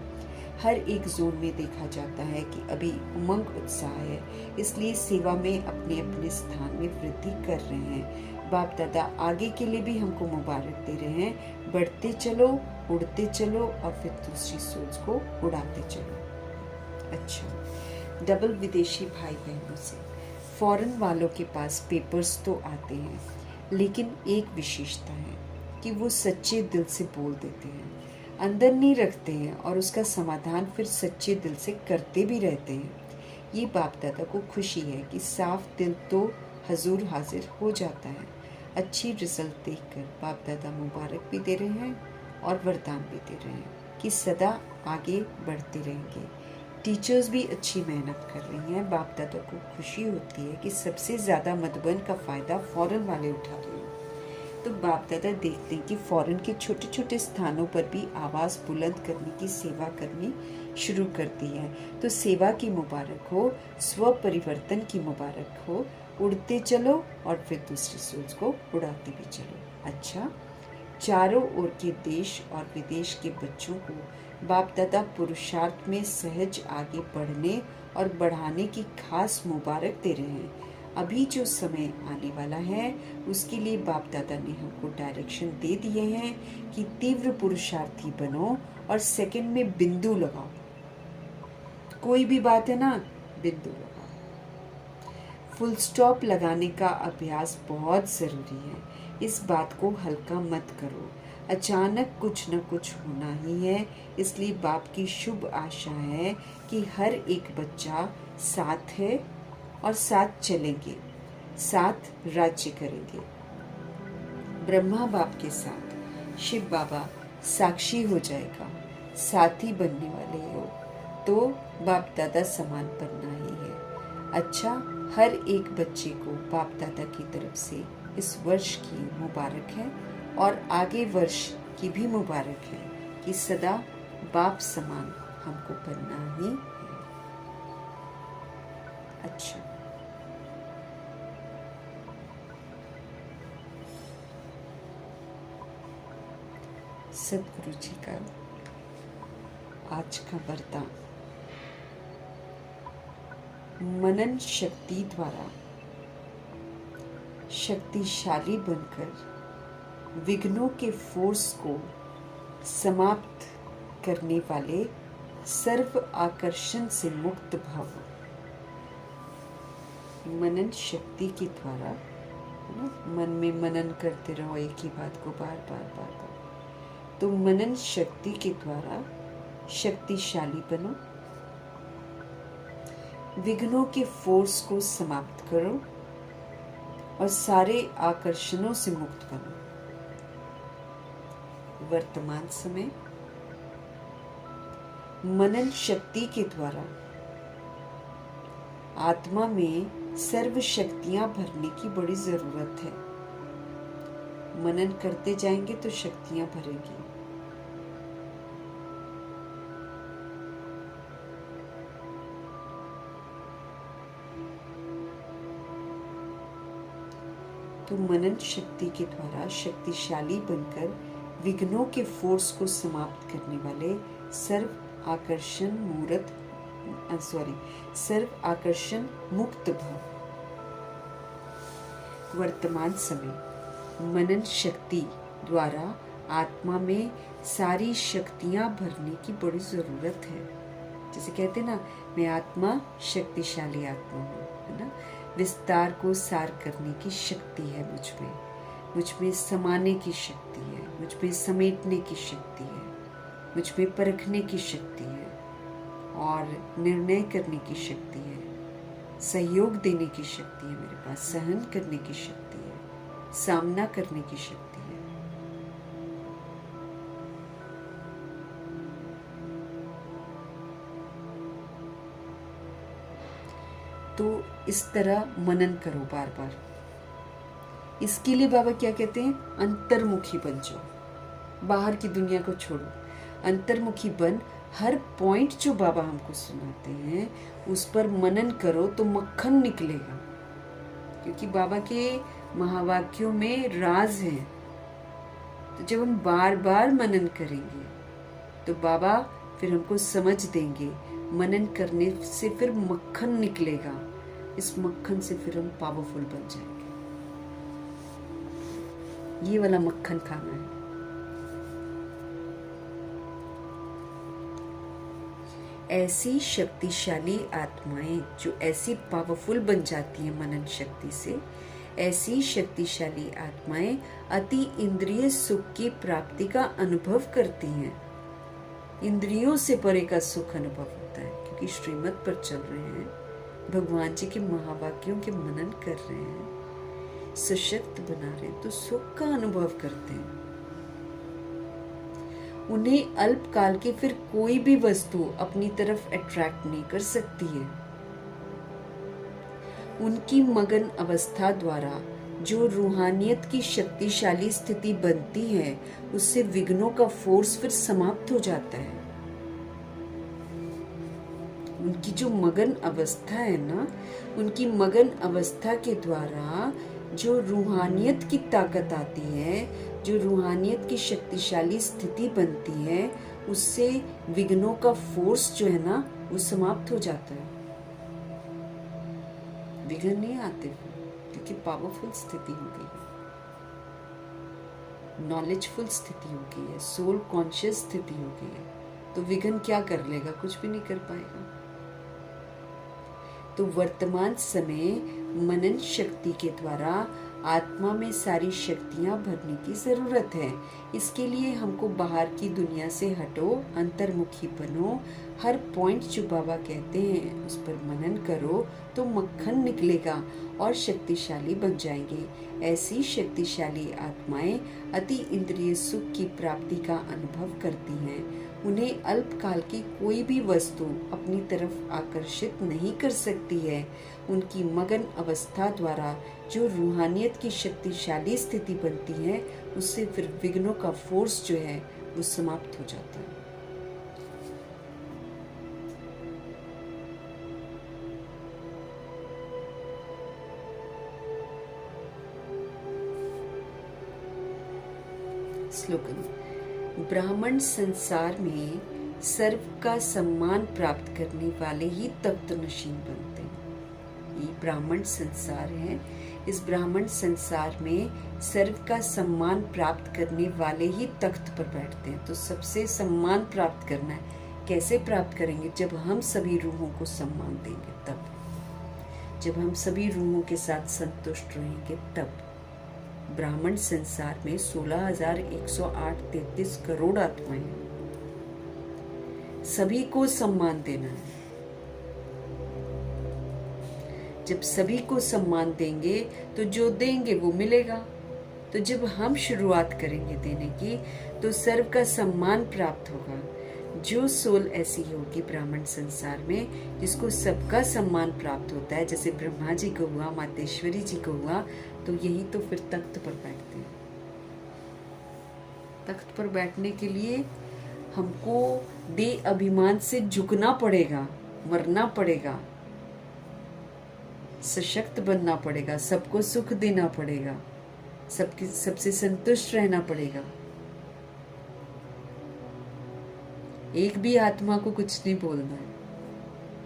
हर एक जोन में देखा जाता है कि अभी उमंग उत्साह है, इसलिए सेवा में अपने अपने स्थान में वृद्धि कर रहे हैं। बाप दादा आगे के लिए भी हमको मुबारक दे रहे हैं, बढ़ते चलो, उड़ते चलो और फिर दूसरी सोच को उड़ाते चलो। अच्छा, डबल विदेशी भाई बहनों से, फॉरेन वालों के पास पेपर्स तो आते हैं, लेकिन एक विशेषता है कि वो सच्चे दिल से बोल देते हैं, अंदर नहीं रखते हैं और उसका समाधान फिर सच्चे दिल से करते भी रहते हैं। ये बाप दादा को खुशी है कि साफ दिल तो हजूर हाजिर हो जाता है। अच्छी रिजल्ट देखकर बाप दादा मुबारक भी दे रहे हैं और वरदान भी दे रहे हैं कि सदा आगे बढ़ते रहेंगे। टीचर्स भी अच्छी मेहनत कर रही हैं। बाप दादा को खुशी होती है कि सबसे ज़्यादा मधुबन का फ़ायदा फ़ॉरेन वाले उठा रहे हैं। तो बाप दादा देखते हैं कि फ़ॉरेन के छोटे छोटे स्थानों पर भी आवाज़ बुलंद करने की सेवा करनी शुरू कर दी है। तो सेवा की मुबारक हो, स्व परिवर्तन की मुबारक हो, उड़ते चलो और फिर दूसरी सोच को उड़ाते भी चलो। अच्छा, चारों ओर के देश और विदेश के बच्चों को बाप दादा पुरुषार्थ में सहज आगे बढ़ने और बढ़ाने की खास मुबारक दे रहे हैं। अभी जो समय आने वाला है उसके लिए बाप दादा ने हमको डायरेक्शन दे दिए हैं कि तीव्र पुरुषार्थी बनो और सेकंड में बिंदु लगाओ। कोई भी बात है ना, बिंदु लगाओ। फुल स्टॉप लगाने का अभ्यास बहुत ज़रूरी है। इस बात को हल्का मत करो। अचानक कुछ न कुछ होना ही है, इसलिए बाप की शुभ आशा है कि हर एक बच्चा साथ है और साथ चलेंगे, साथ राज्य करेंगे। ब्रह्मा बाप के साथ शिव बाबा साक्षी हो जाएगा, साथी बनने वाले हो तो बाप दादा समान बनना ही है। अच्छा, हर एक बच्चे को बाप दादा की तरफ से इस वर्ष की मुबारक है और आगे वर्ष की भी मुबारक है कि सदा बाप समान हमको बनना ही है। अच्छा, सदगुरु जी का आज का वरदान, मनन शक्ति द्वारा शक्तिशाली बनकर विघ्नों के फोर्स को समाप्त करने वाले सर्व आकर्षण से मुक्त भव। मनन शक्ति के द्वारा, मन में मनन करते रहो एक ही बात को बार बार बार बार। तो मनन शक्ति के द्वारा शक्तिशाली बनो, विघ्नों के फोर्स को समाप्त करो और सारे आकर्षणों से मुक्त बनो। वर्तमान समय मनन शक्ति के द्वारा आत्मा में सर्व शक्तियां भरने की बड़ी जरूरत है। मनन करते जाएंगे तो शक्तियां भरेगी। तो मनन शक्ति के द्वारा शक्तिशाली बनकर विघ्नों के फोर्स को समाप्त करने वाले सर्व आकर्षण मुक्त भव। वर्तमान समय मनन शक्ति द्वारा आत्मा में सारी शक्तियां भरने की बड़ी जरूरत है। जैसे कहते हैं ना, मैं आत्मा शक्तिशाली आत्मा हूँ, है ना। विस्तार को सार करने की शक्ति है मुझ में समाने की शक्ति है, मुझ में समेटने की शक्ति है, मुझ में परखने की शक्ति है और निर्णय करने की शक्ति है, सहयोग देने की शक्ति है मेरे पास, सहन करने की शक्ति है, सामना करने की शक्ति है। तो इस तरह मनन करो बार बार। इसके लिए बाबा क्या कहते हैं, अंतर्मुखी बन जाओ, बाहर की दुनिया को छोड़ो, अंतर्मुखी बन। हर पॉइंट जो बाबा हमको सुनाते हैं उस पर मनन करो तो मक्खन निकलेगा, क्योंकि बाबा के महावाक्यों में राज है। तो जब हम बार बार मनन करेंगे तो बाबा फिर हमको समझ देंगे। मनन करने से फिर मक्खन निकलेगा, इस मक्खन से फिर हम पावरफुल बन जाएंगे। ये वाला मक्खन खाना है। ऐसी शक्तिशाली आत्माएं जो ऐसी पावरफुल बन जाती हैं मनन शक्ति से, ऐसी शक्तिशाली आत्माएं अति इंद्रिय सुख की प्राप्ति का अनुभव करती हैं। इंद्रियों से परे का सुख अनुभव होता है, क्योंकि श्रीमत पर चल रहे हैं, भगवान जी के महावाक्यों के मनन कर रहे हैं, सशक्त बना रहे हैं, तो सुख का अनुभव करते हैं। उन्हें अल्पकाल की फिर कोई भी वस्तु अपनी तरफ अट्रैक्ट नहीं कर सकती है। उनकी मगन अवस्था द्वारा जो रूहानियत की शक्तिशाली स्थिति बनती है, उससे विघ्नों का फोर्स फिर समाप्त हो जाता है। उनकी जो मगन अवस्था है ना, उनकी मगन अवस्था के द्वारा जो रूहानियत की ताकत आती है, जो रूहानियत की शक्तिशाली स्थिति बनती है, उससे विघ्नों का फोर्स जो है ना, वो समाप्त हो जाता है। विघ्न नहीं आते, क्योंकि पावरफुल स्थिति हो गई है, नॉलेजफुल स्थिति हो गई है, सोल कॉन्शियस स्थिति हो गई है। तो विघ्न क्या कर लेगा? कुछ भी नहीं कर पाएगा। तो वर्तमान समय मनन शक्ति के द्वारा आत्मा में सारी शक्तियां भरने की जरूरत है। इसके लिए हमको बाहर की दुनिया से हटो, अंतर्मुखी बनो, हर पॉइंट जो बाबा कहते हैं उस पर मनन करो, तो मक्खन निकलेगा और शक्तिशाली बन जाएंगे। ऐसी शक्तिशाली आत्माएं अति इंद्रिय सुख की प्राप्ति का अनुभव करती हैं। उन्हें अल्पकाल की कोई भी वस्तु अपनी तरफ आकर्षित नहीं कर सकती है। उनकी मगन अवस्था द्वारा जो रूहानियत की शक्तिशाली स्थिति बनती है, उससे फिर विघ्नों का फोर्स जो है वो समाप्त हो जाता है। स्लोगन: ब्राह्मण संसार में सर्व का सम्मान प्राप्त करने वाले ही तख्त नशीन बनते हैं। ये ब्राह्मण संसार है, इस ब्राह्मण संसार में सर्व का सम्मान प्राप्त करने वाले ही तख्त पर बैठते हैं। तो सबसे सम्मान प्राप्त करना है, कैसे प्राप्त करेंगे? जब हम सभी रूहों को सम्मान देंगे, तब जब हम सभी रूहों के साथ संतुष्ट रहेंगे, तब ब्राह्मण संसार में 16,108.33 करोड़ आत्माएं हैं। सभी को सम्मान देना है। जब सभी को सम्मान देंगे तो जो देंगे वो मिलेगा। तो जब हम शुरुआत करेंगे देने की, तो सर्व का सम्मान प्राप्त होगा। जो सोल ऐसी होगी ब्राह्मण संसार में जिसको सबका सम्मान प्राप्त होता है, जैसे ब्रह्मा जी को हुआ, मातेश्वरी जी को हुआ, तो यही तो फिर तख्त पर बैठते हैं। तख्त पर बैठने के लिए हमको देह अभिमान से झुकना पड़ेगा, मरना पड़ेगा, सशक्त बनना पड़ेगा, सबको सुख देना पड़ेगा, सबसे संतुष्ट रहना पड़ेगा। एक भी आत्मा को कुछ नहीं बोलना है,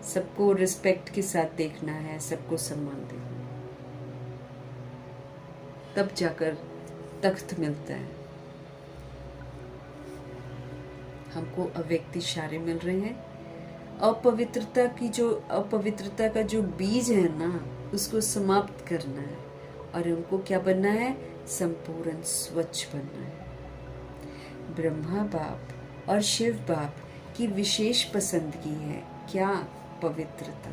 सबको रिस्पेक्ट के साथ देखना है, सबको सम्मान देना, तब जाकर तख्त मिलता है। हमको अव्यक्त इशारे मिल रहे हैं। अपवित्रता का जो बीज है ना, उसको समाप्त करना है और हमको क्या बनना है? संपूर्ण स्वच्छ बनना है। ब्रह्मा बाप और शिव बाप की विशेष पसंदगी है क्या? पवित्रता।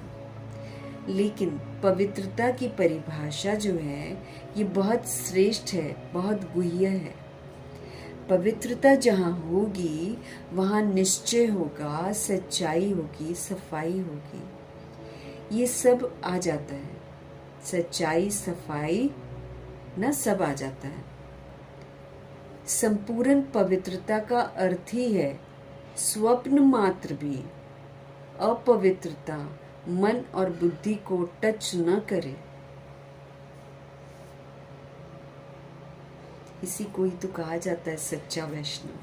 लेकिन पवित्रता की परिभाषा जो है ये बहुत श्रेष्ठ है, बहुत गुह्य है। पवित्रता जहाँ होगी वहाँ निश्चय होगा, सच्चाई होगी, सफाई होगी, ये सब आ जाता है। सच्चाई, सफाई ना सब आ जाता है। संपूर्ण पवित्रता का अर्थ ही है स्वप्न मात्र भी अपवित्रता मन और बुद्धि को टच न करे। इसी को ही तो कहा जाता है सच्चा वैष्णव।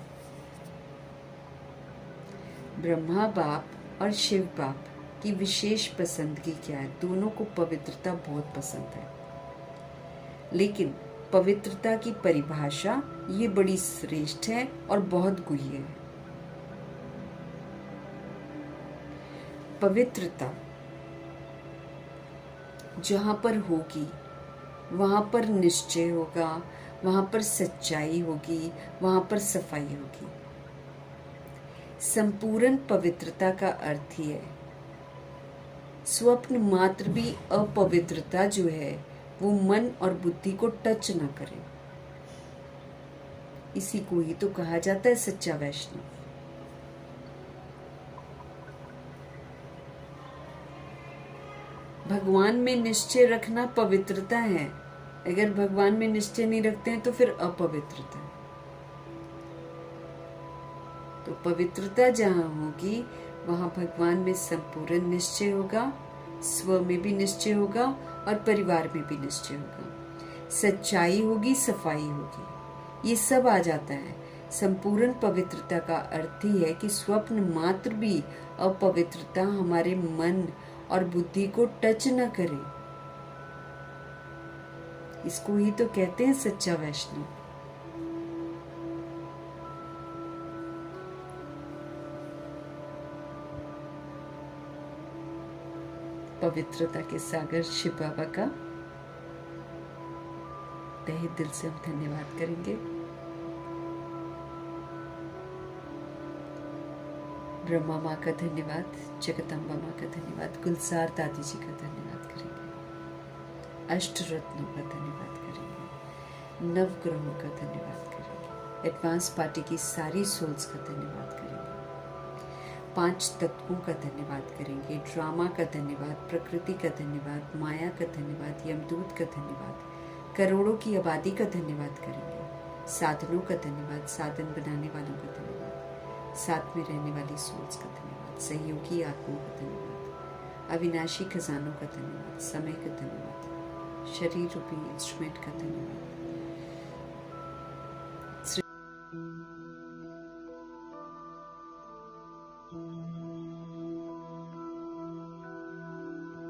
ब्रह्मा बाप और शिव बाप की विशेष पसंदगी क्या है? दोनों को पवित्रता बहुत पसंद है, लेकिन पवित्रता की परिभाषा ये बड़ी श्रेष्ठ है और बहुत गुह्य है। पवित्रता जहाँ पर होगी वहाँ पर निश्चय होगा, वहाँ पर सच्चाई होगी, वहाँ पर सफाई होगी। संपूर्ण पवित्रता का अर्थ ही है स्वप्न मात्र भी अपवित्रता जो है वो मन और बुद्धि को टच ना करे। इसी को ही तो कहा जाता है सच्चा वैष्णव। भगवान में निश्चय रखना पवित्रता है। अगर भगवान में निश्चय नहीं रखते हैं तो फिर अपवित्रता है। तो पवित्रता जहाँ होगी वहाँ भगवान में संपूर्ण निश्चय होगा, स्व में भी निश्चय होगा और परिवार में भी निश्चय होगा। सच्चाई होगी, सफाई होगी, ये सब आ जाता है। संपूर्ण पवित्रता का अर्थ ही है कि स्वप्न मात्र भी अपवित्रता हमारे मन और बुद्धि को टच न करे। इसको ही तो कहते हैं सच्चा वैष्णव। पवित्रता के सागर शिव बाबा का तहे दिल से हम धन्यवाद करेंगे। ब्रह्मा माँ का धन्यवाद, जगदम्बा माँ का धन्यवाद, गुलजार दादी जी का धन्यवाद करेंगे, अष्ट रत्नों का धन्यवाद करेंगे, नवग्रहों का धन्यवाद करेंगे, एडवांस पार्टी की सारी सोल्स का धन्यवाद करेंगे, 5 तत्वों का धन्यवाद करेंगे, ड्रामा का धन्यवाद, प्रकृति का धन्यवाद, माया का धन्यवाद, यमदूत का धन्यवाद, करोड़ों की आबादी का धन्यवाद करेंगे, साधनों का धन्यवाद, साधन बनाने वालों का धन्यवाद, साथ में रहने वाली सोल्स का धन्यवाद, सहयोगी आत्माओं का धन्यवाद, अविनाशी खजानों का धन्यवाद, समय का धन्यवाद, शरीर रूपी इंस्ट्रूमेंट का धन्यवाद,